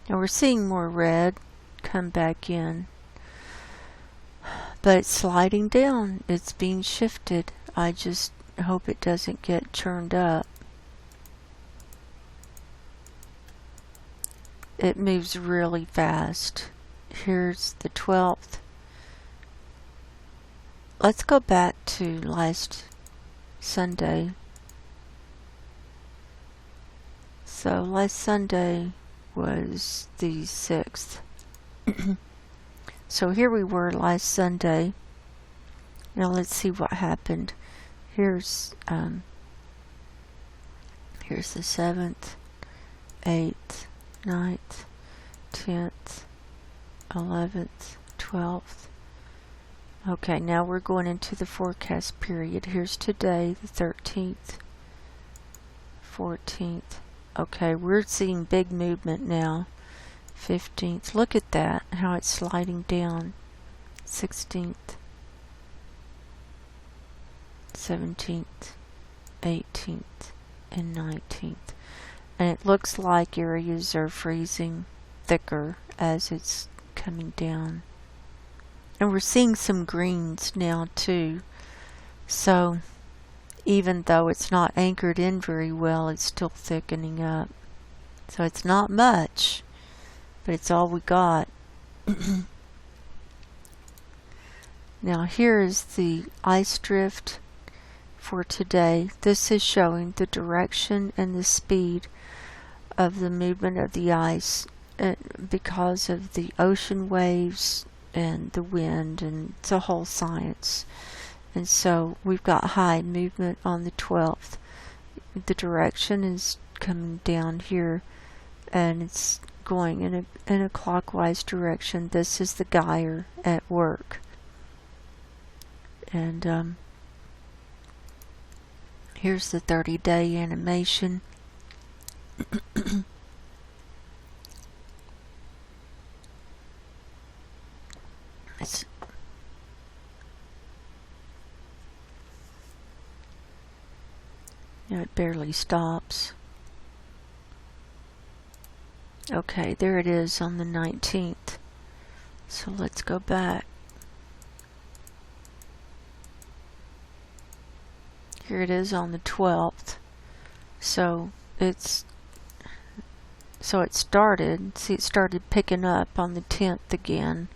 Now we're seeing more red come back in, but it's sliding down. It's being shifted. I just hope it doesn't get churned up. It moves really fast here's the 12th. Let's go back to last Sunday. So last Sunday was the 6th. So here we were last Sunday. Now let's see what happened. Here's the 7th, 8th, 9th, 10th, 11th, 12th. Okay, now we're going into the forecast period. Here's today, the 13th, 14th. Okay, we're seeing big movement now. 15th. Look at that, how it's sliding down. 16th, 17th, 18th, and 19th. And it looks like areas are freezing thicker as it's coming down. And we're seeing some greens now too. So even though it's not anchored in very well, it's still thickening up. So it's not much, but it's all we got. Now here is the ice drift for today. This is showing the direction and the speed of the movement of the ice because of the ocean waves and the wind, and it's a whole science. And so we've got high movement on the 12th. The direction is coming down here, and it's going in a clockwise direction. This is the gyre at work. And here's the 30-day animation. It barely stops. Okay, there it is on the 19th. So let's go back. Here it is on the 12th. So it started. See, it started picking up on the 10th again.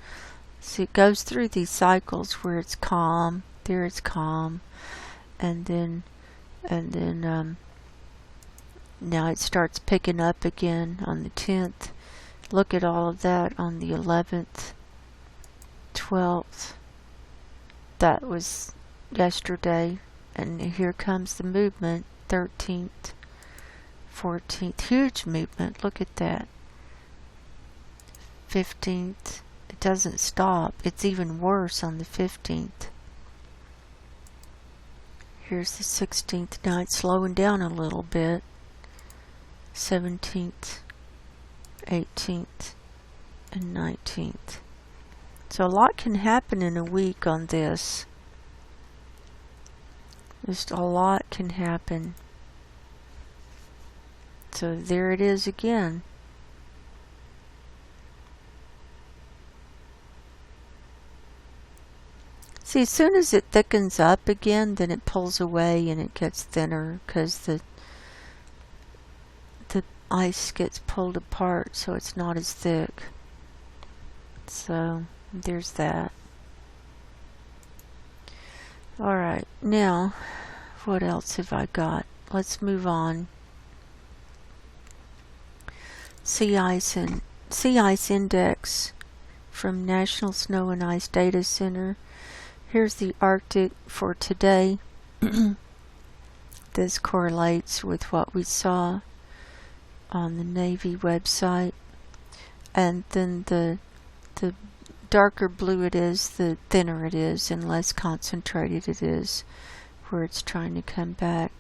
See, it goes through these cycles where it's calm. There it's calm, and then now it starts picking up again on the 10th. Look at all of that on the 11th, 12th. That was yesterday, and here comes the movement. 13th, 14th, huge movement. Look at that. 15th, it doesn't stop. It's even worse on the 15th. Here's the 16th. Now it's slowing down a little bit. 17th, 18th, and 19th. So a lot can happen in a week on this. Just a lot can happen. So there it is again. See, as soon as it thickens up again, then it pulls away and it gets thinner because the ice gets pulled apart, so it's not as thick. So there's that. Alright, now what else have I got? Let's move on. Sea ice index from National Snow and Ice Data Center. Here's the Arctic for today. This correlates with what we saw on the Navy website. And then the darker blue it is, the thinner it is and less concentrated it is where it's trying to come back.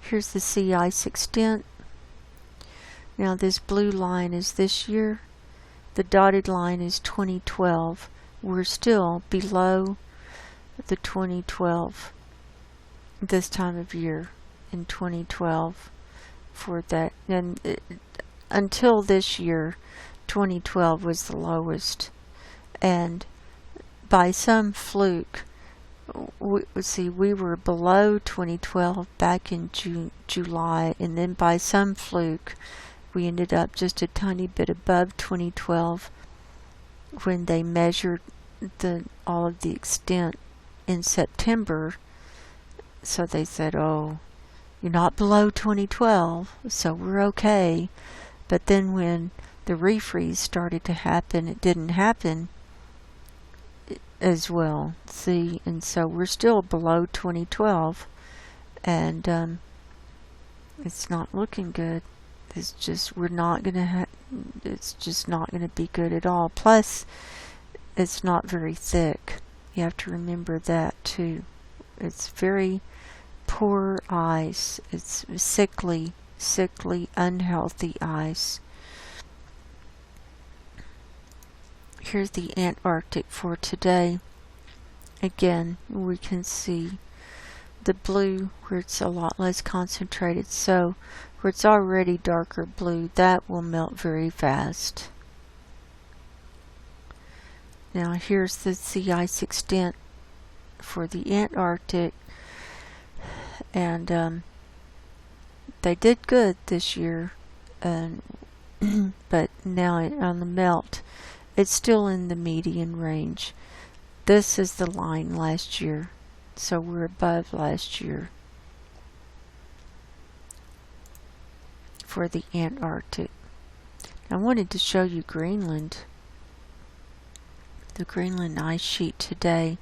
Here's the sea ice extent. Now this blue line is this year. The dotted line is 2012. We're still below the 2012 this time of year in 2012 for that. And until this year, 2012 was the lowest. And by some fluke, we were below 2012 back in July, and then by some fluke, we ended up just a tiny bit above 2012 when they measured all of the extent in September. So they said, oh, you're not below 2012, so we're okay. But then when the refreeze started to happen, it didn't happen as well. See, and so we're still below 2012, and it's not looking good. It's just it's just not gonna be good at all. Plus, it's not very thick. You have to remember that too. It's very poor ice. It's sickly, unhealthy ice. Here's the Antarctic for today. Again, we can see the blue where it's a lot less concentrated. So where it's already darker blue, that will melt very fast. Now here's the sea ice extent for the Antarctic, and they did good this year, but now on the melt, it's still in the median range. This is the line last year, so we're above last year for the Antarctic. I wanted to show you Greenland, the Greenland ice sheet today.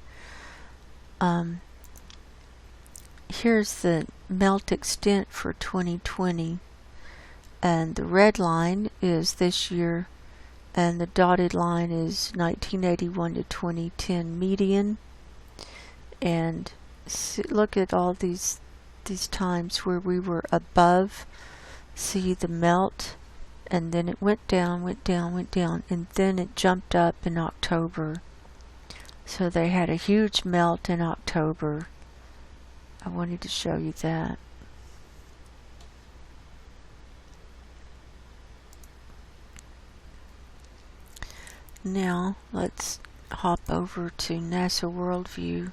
Here's the melt extent for 2020, and the red line is this year, and the dotted line is 1981 to 2010 median. And look at all these times where we were above. See the melt, and then it went down, and then it jumped up in October. So they had a huge melt in October. I wanted to show you that. Now let's hop over to NASA Worldview.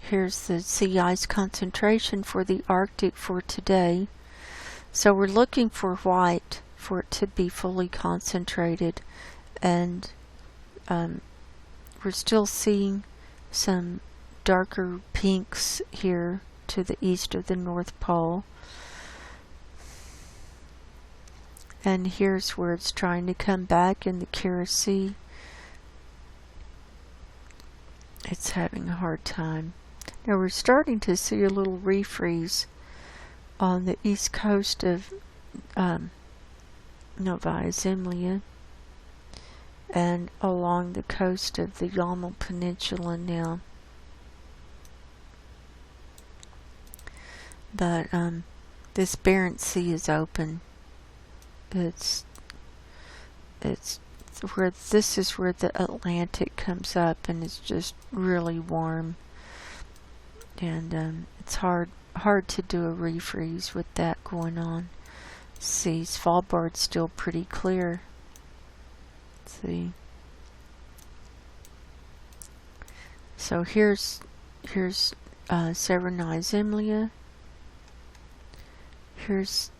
Here's the sea ice concentration for the Arctic for today. So we're looking for white for it to be fully concentrated, and we're still seeing some darker pinks here to the east of the North Pole. And here's where it's trying to come back in the Kara Sea. It's having a hard time. Now we're starting to see a little refreeze on the east coast of Novaya Zemlya and along the coast of the Yamal Peninsula now. But this Barents Sea is open. It's where this is where the Atlantic comes up, and it's just really warm, and it's hard to do a refreeze with that going on. See, Svalbard's still pretty clear. See, so here's Severnae Zemlya. Here's,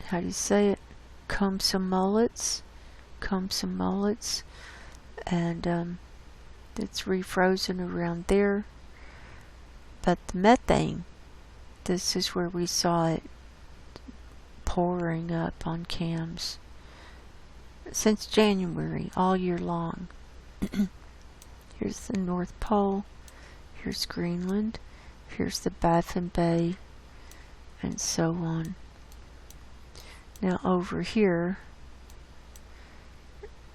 how do you say it, Komsomolets, and it's refrozen around there. But the methane, this is where we saw it pouring up on CAMS since January, all year long. Here's the North Pole, here's Greenland, here's the Baffin Bay, and so on. Now over here,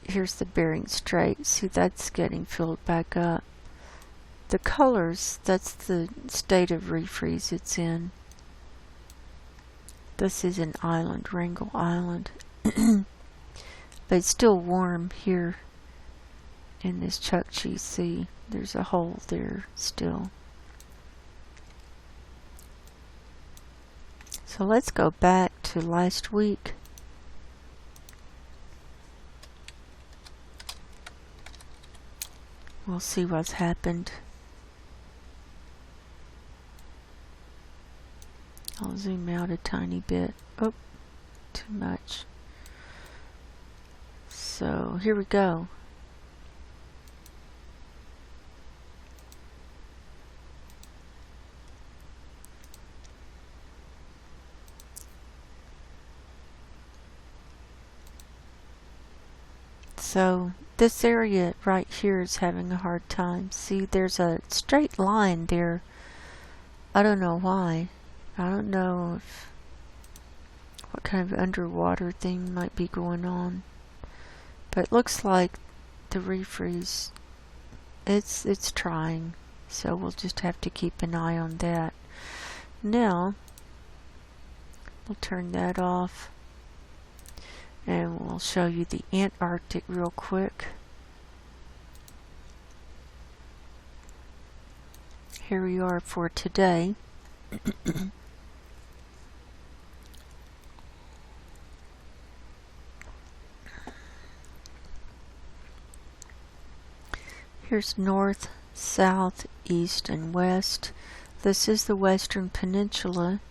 here's the Bering Strait. See, that's getting filled back up. The colors, that's the state of refreeze it's in. This is an island, Wrangel Island. But it's still warm here in this Chukchi Sea. There's a hole there still. So let's go back to last week. We'll see what's happened. I'll zoom out a tiny bit. Oh, too too much. So here we go. So this area right here is having a hard time. See, there's a straight line there. I don't know why. I don't know if what kind of underwater thing might be going on. But it looks like the refreeze, it's trying. So we'll just have to keep an eye on that. Now, we'll turn that off. And we'll show you the Antarctic real quick. Here we are for today. Here's north, south, east, and west. This is the Western Peninsula.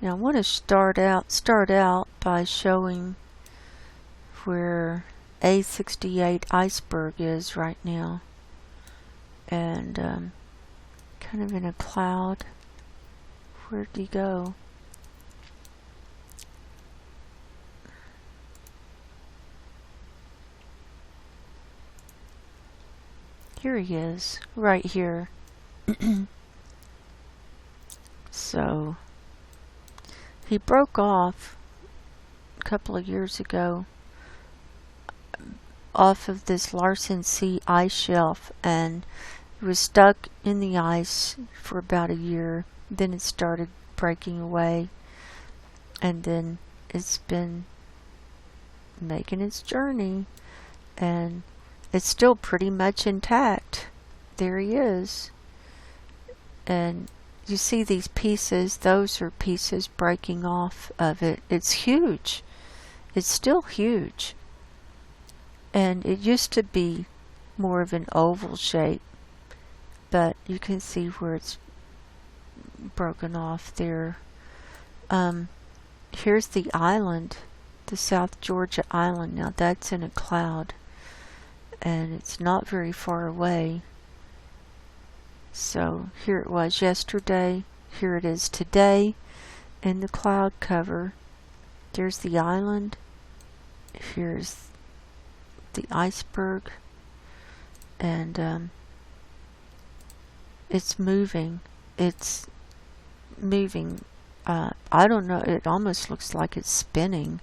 Now I want to start out by showing where A68 iceberg is right now, and kind of in a cloud. Where'd he go? Here he is, right here. So he broke off a couple of years ago off of this Larsen C ice shelf, and it was stuck in the ice for about a year. Then it started breaking away, and then it's been making its journey, and it's still pretty much intact. There he is. And you see these pieces, those are pieces breaking off of it. It's huge. It's still huge. And it used to be more of an oval shape, but you can see where it's broken off there. Here's the island, the South Georgia island. Now that's in a cloud, and it's not very far away. So here it was yesterday, here it is today in the cloud cover. There's the island, here's the iceberg, and it's moving. It's moving. I don't know, it almost looks like it's spinning.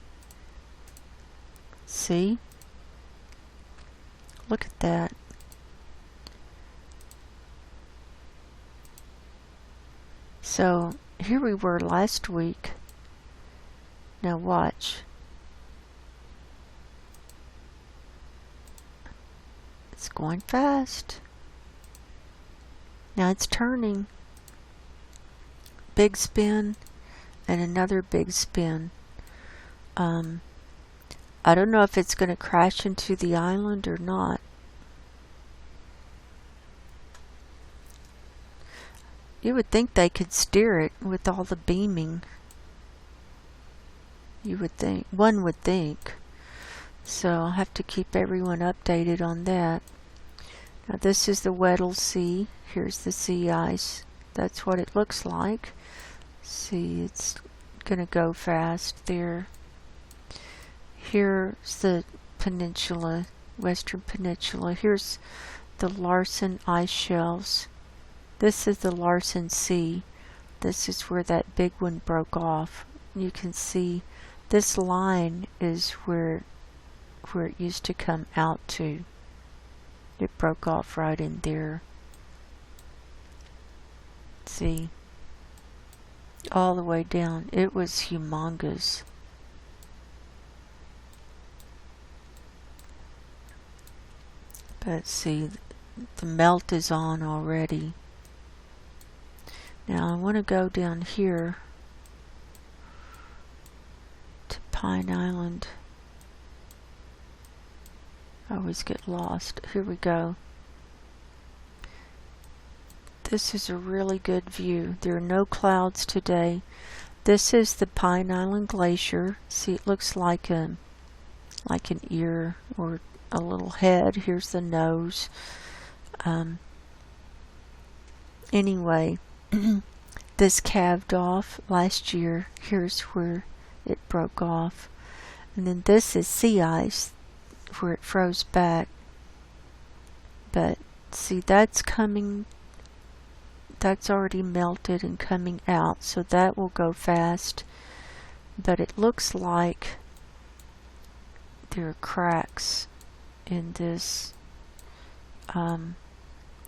See? Look at that. So here we were last week. Now watch. It's going fast. Now it's turning. Big spin and another big spin. I don't know if it's going to crash into the island or not. You would think they could steer it with all the beaming. You would think. One would think. So I'll have to keep everyone updated on that. Now this is the Weddell Sea. Here's the sea ice. That's what it looks like. See, it's gonna go fast there. Here's the peninsula, Western Peninsula. Here's the Larsen ice shelves. This is the Larsen Sea. This is where that big one broke off. You can see this line is where it used to come out to. It broke off right in there. See? All the way down. It was humongous. But see, the melt is on already. Now I want to go down here to Pine Island. I always get lost. Here we go. This is a really good view. There are no clouds today. This is the Pine Island Glacier. See, it looks like an ear or a little head. Here's the nose. Anyway, this calved off last year. Here's where it broke off. And then this is sea ice where it froze back. But see, that's already melted and coming out, so that will go fast. But it looks like there are cracks in this.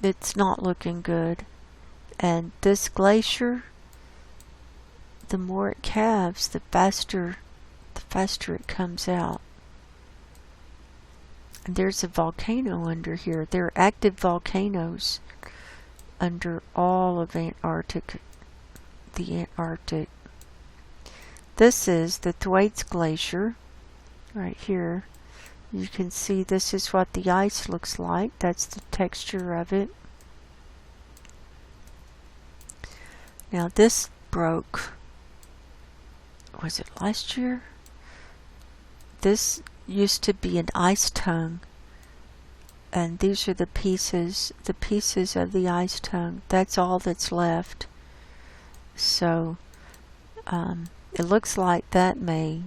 It's not looking good. And this glacier, the more it calves, the faster it comes out. And there's a volcano under here. There are active volcanoes under all of Antarctic, the Antarctic. This is the Thwaites Glacier, right here. You can see this is what the ice looks like. That's the texture of it. Now this broke, was it last year? This used to be an ice tongue. And these are the pieces of the ice tongue. That's all that's left. So it looks like that may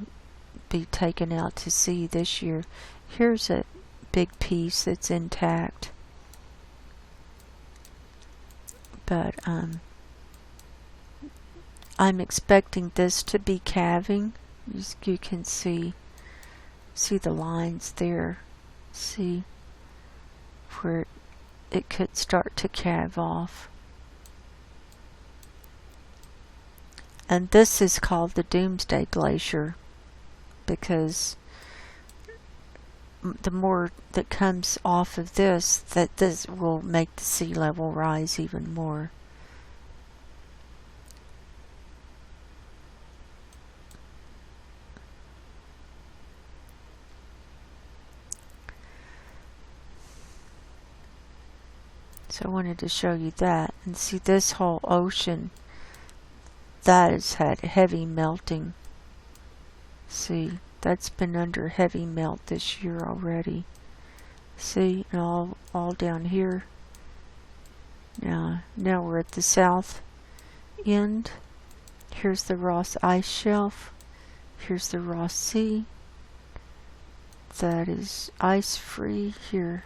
be taken out to sea this year. Here's a big piece that's intact. But I'm expecting this to be calving. You can see the lines there. See where it could start to calve off. And this is called the Doomsday Glacier because the more that comes off of this, this will make the sea level rise even more. So I wanted to show you that. And see, this whole ocean, that has had heavy melting. See, that's been under heavy melt this year already. See, and all down here. Now we're at the south end. Here's the Ross Ice Shelf. Here's the Ross Sea. That is ice free here.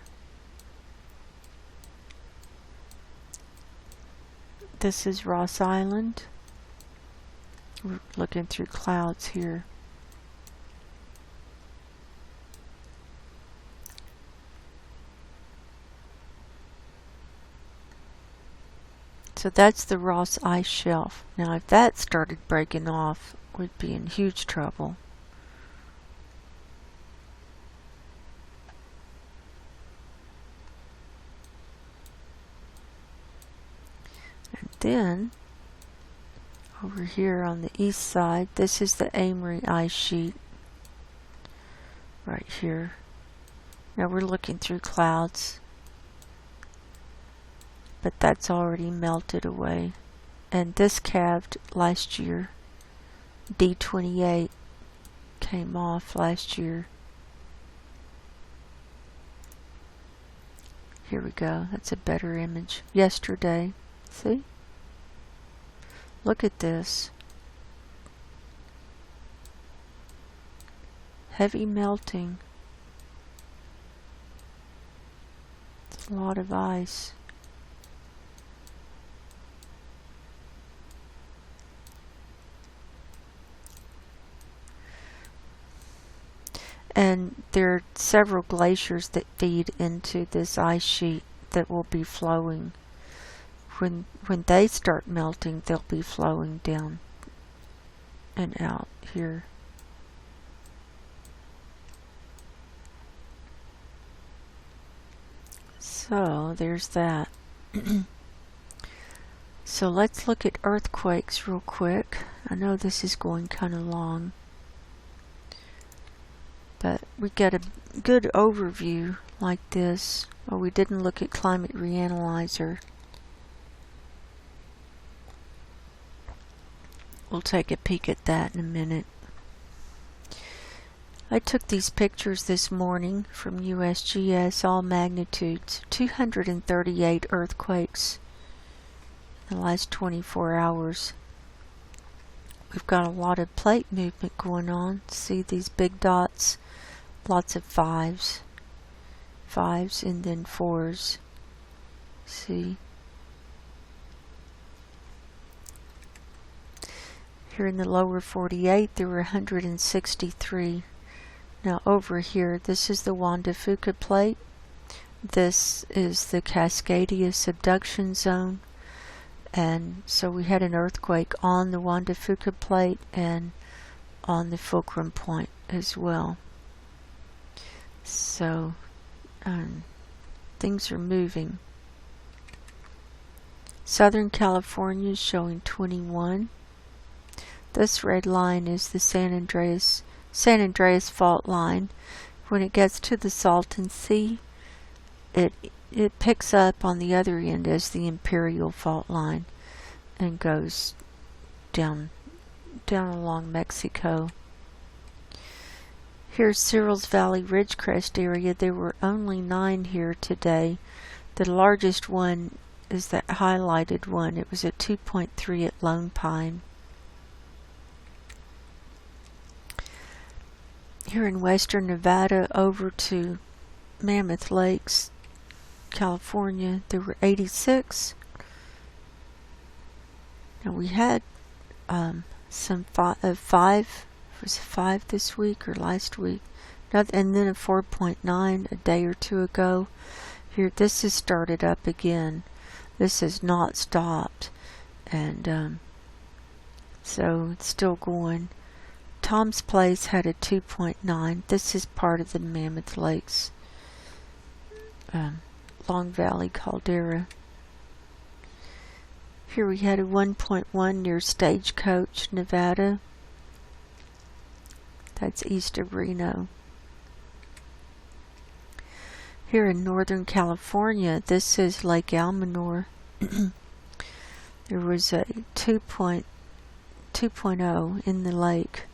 This is Ross Island. We're looking through clouds here. So that's the Ross Ice Shelf. Now if that started breaking off, we'd be in huge trouble. Then, over here on the east side, this is the Amory ice sheet, right here. Now we're looking through clouds, but that's already melted away. And this calved last year. D28 came off last year. Here we go, that's a better image. Yesterday, see? Look at this. Heavy melting. It's a lot of ice. And there are several glaciers that feed into this ice sheet that will be flowing. When they start melting, they'll be flowing down and out here. So there's that. So let's look at earthquakes real quick. I know this is going kind of long, but we get a good overview like this. Oh, we didn't look at Climate Reanalyzer. we'll take a peek at that in a minute. I took these pictures this morning from USGS, all magnitudes, 238 earthquakes in the last 24 hours. We've got a lot of plate movement going on. See these big dots? Lots of fives and then fours. See? Here in the lower 48 there were 163. Now over here, this is the Juan de Fuca plate. This is the Cascadia subduction zone. And so we had an earthquake on the Juan de Fuca plate and on the fulcrum point as well. So things are moving. Southern California is showing 21. This red line is the San Andreas fault line. When it gets to the Salton Sea, it picks up on the other end as the Imperial fault line and goes down along Mexico. Here's Searles Valley Ridgecrest area. There were only 9 here today. The largest one is that highlighted one. It was at 2.3 at Lone Pine. Here in western Nevada over to Mammoth Lakes, California, there were 86. Now we had some 5, was it 5 this week or last week? And then a 4.9 a day or two ago. Here, this has started up again. This has not stopped. And so it's still going. Tom's Place had a 2.9. This is part of the Mammoth Lakes Long Valley caldera. Here we had a 1.1 near Stagecoach, Nevada. That's east of Reno. Here in Northern California, this is Lake Almanor. There was a 2.0 in the lake,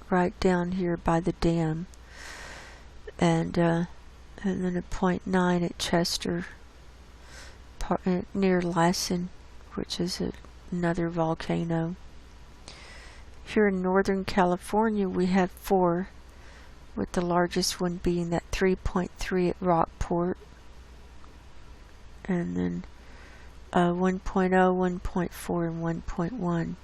right down here by the dam, and then a 0.9 at Chester, near Lassen, which is another volcano. Here in Northern California we have 4, with the largest one being that 3.3 at Rockport, and then 1.0, 1.4, and 1.1.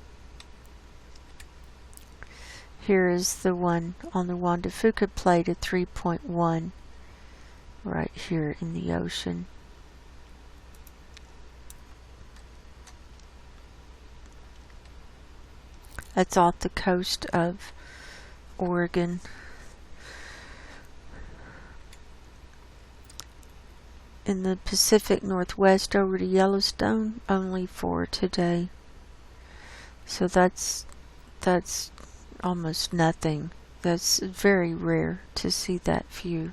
Here is the one on the Juan de Fuca plate at 3.1, right here in the ocean. That's off the coast of Oregon. In the Pacific Northwest over to Yellowstone, only 4 today. So that's almost nothing. That's very rare to see that few.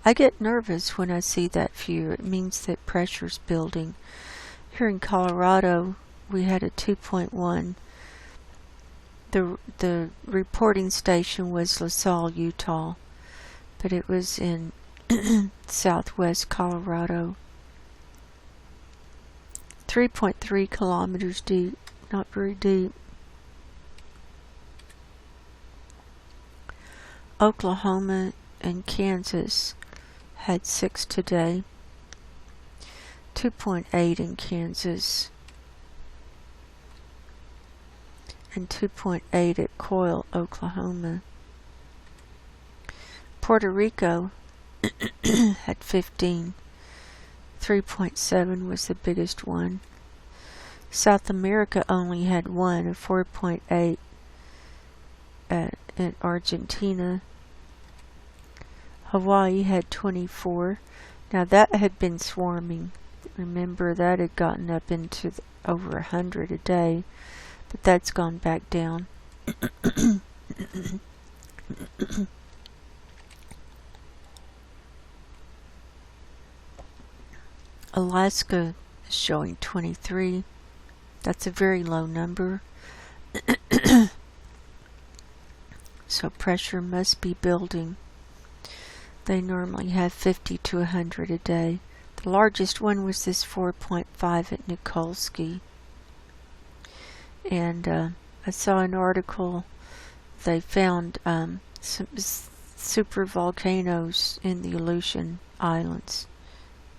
I get nervous when I see that few. It means that pressure's building. Here in Colorado, we had a 2.1. The reporting station was LaSalle, Utah, but it was in southwest Colorado. 3.3 kilometers deep, not very deep. Oklahoma and Kansas had 6 today. 2.8 in Kansas. And 2.8 at Coyle, Oklahoma. Puerto Rico had 15. 3.7 was the biggest one. South America only had 1, a 4.8 at Argentina. Hawaii had 24. Now that had been swarming. Remember, that had gotten up into over 100 a day. But that's gone back down. Alaska is showing 23. That's a very low number. So pressure must be building. They normally have 50 to 100 a day. The largest one was this 4.5 at Nikolsky. And I saw an article, they found some super volcanoes in the Aleutian Islands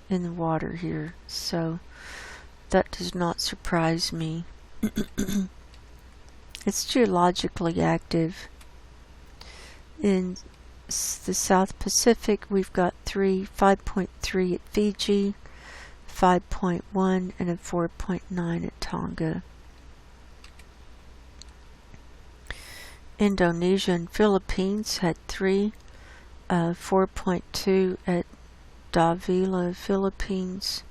in the water here. So that does not surprise me. It's geologically active. In the South Pacific, we've got 5.3 at Fiji, 5.1, and a 4.9 at Tonga. Indonesia and Philippines had 4.2 at Davila, Philippines,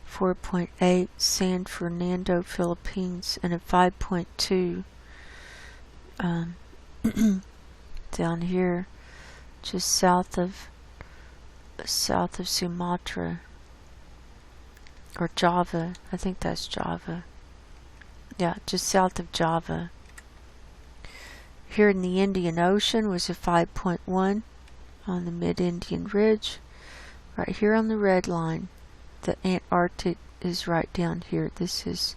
4.8 San Fernando, Philippines, and a 5.2 down here, just south of Sumatra, or Java. I think that's Java. Yeah, just south of Java. Here in the Indian Ocean was a 5.1 on the mid-Indian Ridge, right here on the red line. The Antarctic is right down here. This is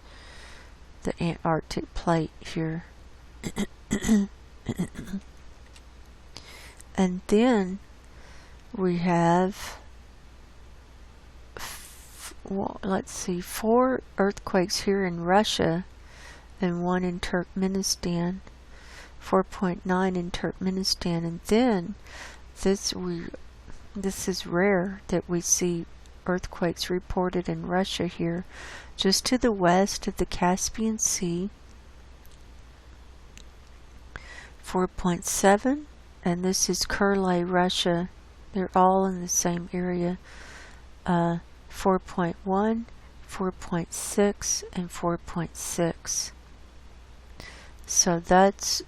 the Antarctic plate here. And then we have, let's see, 4 earthquakes here in Russia and 1 in Turkmenistan, 4.9 in Turkmenistan. And then this is rare that we see earthquakes reported in Russia here, just to the west of the Caspian Sea, 4.7, and this is Kurle, Russia. They're all in the same area. 4.1, 4.6, and 4.6. So that's,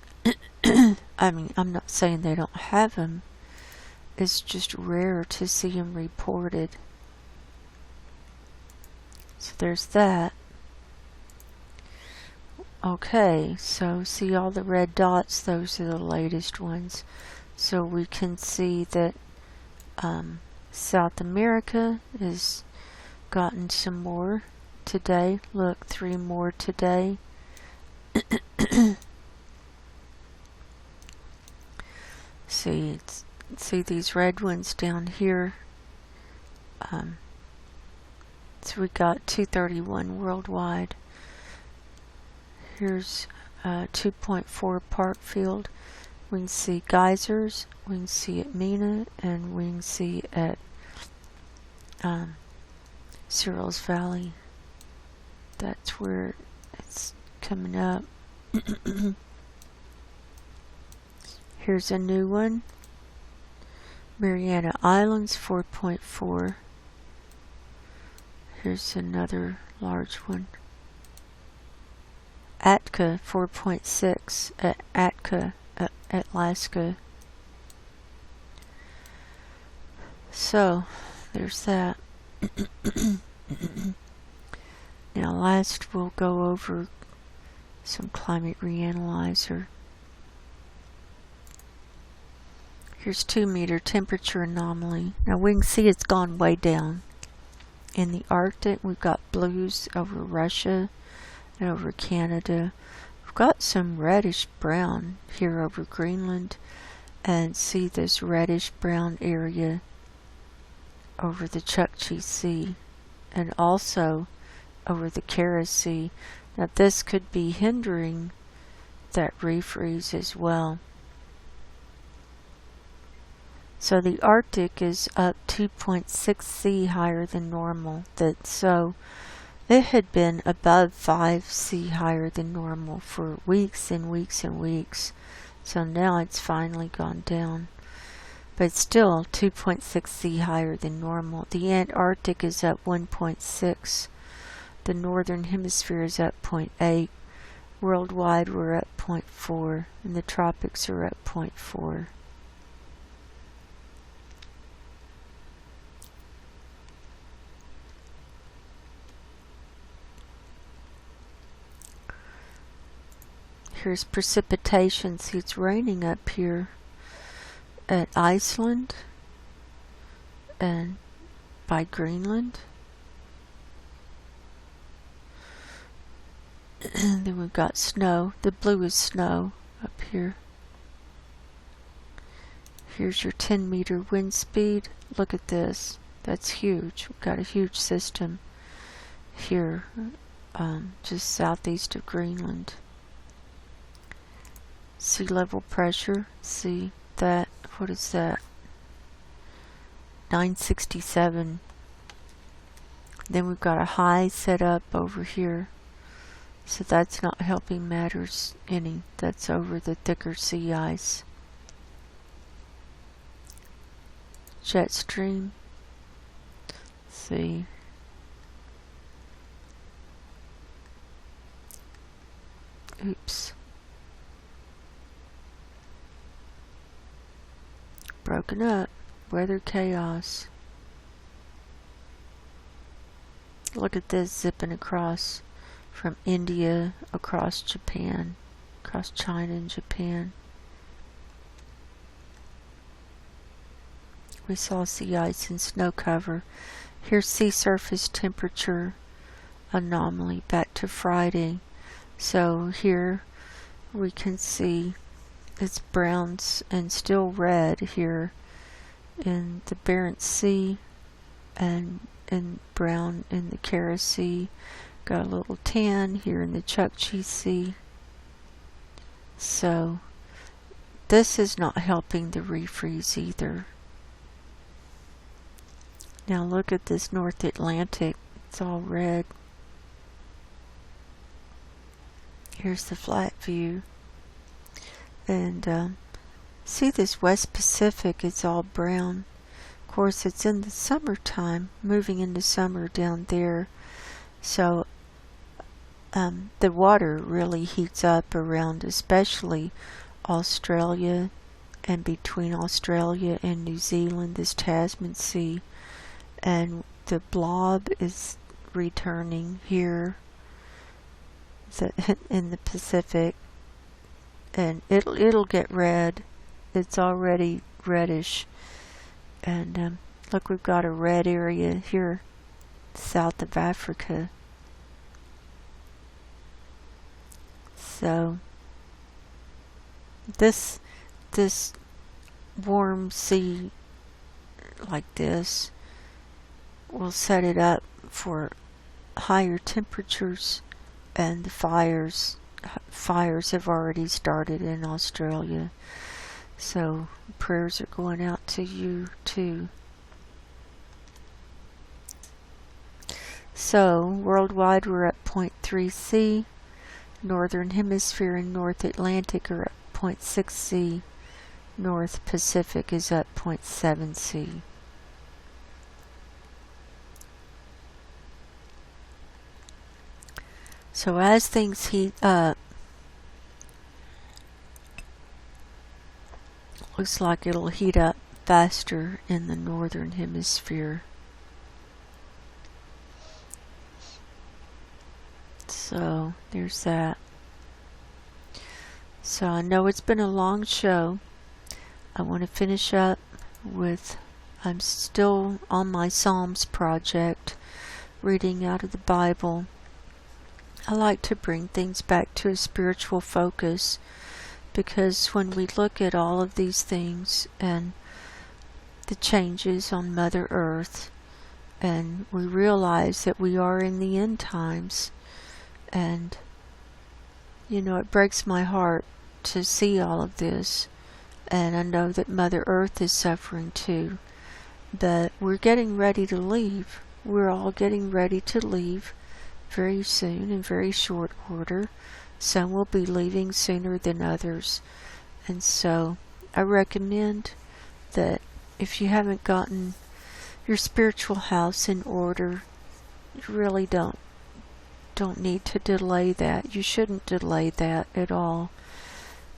I mean, I'm not saying they don't have them. It's just rare to see them reported. So there's that. Okay, so see all the red dots? Those are the latest ones. So we can see that South America has gotten some more today. Look, 3 more today. See these red ones down here. So we got 231 worldwide. Here's 2.4 Parkfield. We can see geysers. We can see at Mina, and we can see at Searles Valley. That's where it's coming up. Here's a new one. Mariana Islands, 4.4. Here's another large one. Atka, 4.6 at Atka, Alaska. So, there's that. Now last we'll go over some Climate Reanalyzer. Here's 2-meter temperature anomaly. Now we can see it's gone way down. In the Arctic, we've got blues over Russia and over Canada. We've got some reddish brown here over Greenland, and see this reddish brown area over the Chukchi Sea and also over the Kara Sea. Now this could be hindering that refreeze as well. So the Arctic is up 2.6 C higher than normal. So it had been above 5 C higher than normal for weeks and weeks and weeks. So now it's finally gone down. But still 2.6 C higher than normal. The Antarctic is up 1.6. The Northern Hemisphere is up 0.8. Worldwide we're up 0.4. And the tropics are up 0.4. here's precipitation. See, it's raining up here at Iceland and by Greenland. And then we've got snow. The blue is snow up here. Here's your 10-meter wind speed. Look at this. That's huge. We've got a huge system here, just southeast of Greenland. Sea level pressure. See that? What is that? 967. Then we've got a high set up over here. So that's not helping matters any. That's over the thicker sea ice. Jet stream. See. Oops. Broken up. Weather chaos. Look at this zipping across from India, across Japan, across China and Japan. We saw sea ice and snow cover. Here's sea surface temperature anomaly back to Friday. So here we can see it's browns and still red here in the Barents Sea and brown in the Kara Sea. Got a little tan here in the Chukchi Sea. So this is not helping the refreeze either. Now look at this North Atlantic. It's all red. Here's the flat view. And see this West Pacific, it's all brown. Of course, it's in the summertime, moving into summer down there. So the water really heats up around especially Australia and between Australia and New Zealand, this Tasman Sea. And the blob is returning here in the Pacific. And it'll get red. It's already reddish. And look, we've got a red area here south of Africa. So this warm sea like this will set it up for higher temperatures, and the fires have already started in Australia. So prayers are going out to you too. So worldwide we're at 0.3 C. Northern Hemisphere and North Atlantic are at 0.6 C. North Pacific is at 0.7 C. So as things heat up, looks like it'll heat up faster in the Northern Hemisphere. So there's that. So I know it's been a long show. I want to finish up with, I'm still on my Psalms project, reading out of the Bible. I like to bring things back to a spiritual focus, because when we look at all of these things and the changes on Mother Earth, and we realize that we are in the end times, and you know, it breaks my heart to see all of this, and I know that Mother Earth is suffering too, but we're getting ready to leave. We're all getting ready to leave very soon, in very short order. Some will be leaving sooner than others, and so I recommend that if you haven't gotten your spiritual house in order, you really don't need to delay that. You shouldn't delay that at all.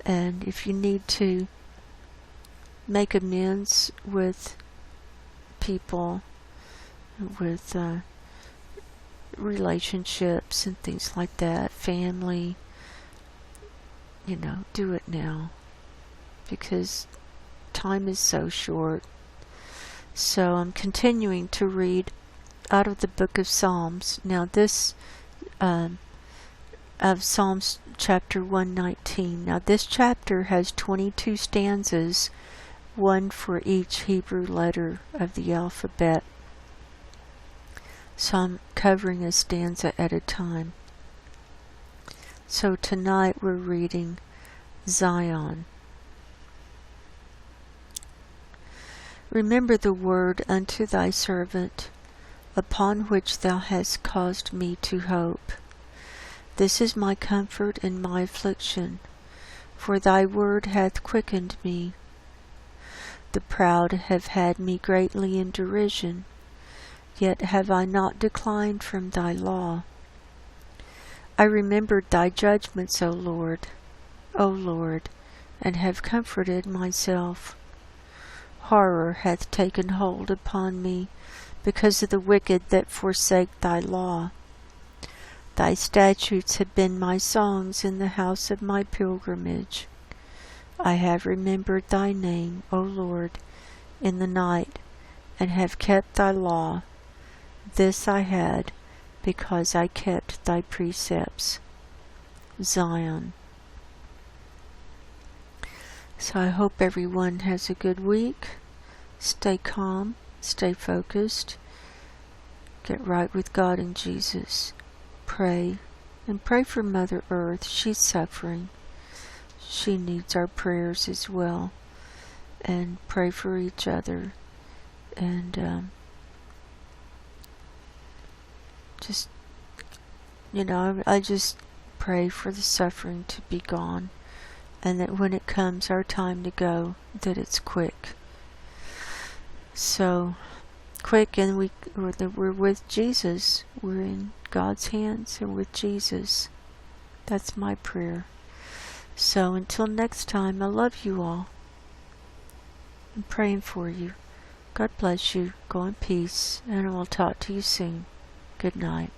And if you need to make amends with people, with relationships and things like that, family, do it now, because time is so short. So I'm continuing to read out of the book of Psalms. Now this of Psalms chapter 119. Now this chapter has 22 stanzas, one for each Hebrew letter of the alphabet. So I'm covering a stanza at a time. So tonight we're reading Zion. Remember the word unto thy servant, upon which thou hast caused me to hope. This is my comfort in my affliction, for thy word hath quickened me. The proud have had me greatly in derision, yet have I not declined from thy law. I remembered thy judgments, O Lord, and have comforted myself. Horror hath taken hold upon me, because of the wicked that forsake thy law. Thy statutes have been my songs in the house of my pilgrimage. I have remembered thy name, O Lord, in the night, and have kept thy law. This I had, because I kept thy precepts. Zion. So I hope everyone has a good week. Stay calm, stay focused, get right with God and Jesus. Pray, and pray for Mother Earth. She's suffering. She needs our prayers as well. And pray for each other. And I just pray for the suffering to be gone. And that when it comes our time to go, that it's quick. So, quick, and we're with Jesus. We're in God's hands and with Jesus. That's my prayer. So until next time, I love you all. I'm praying for you. God bless you. Go in peace, and I will talk to you soon. Good night.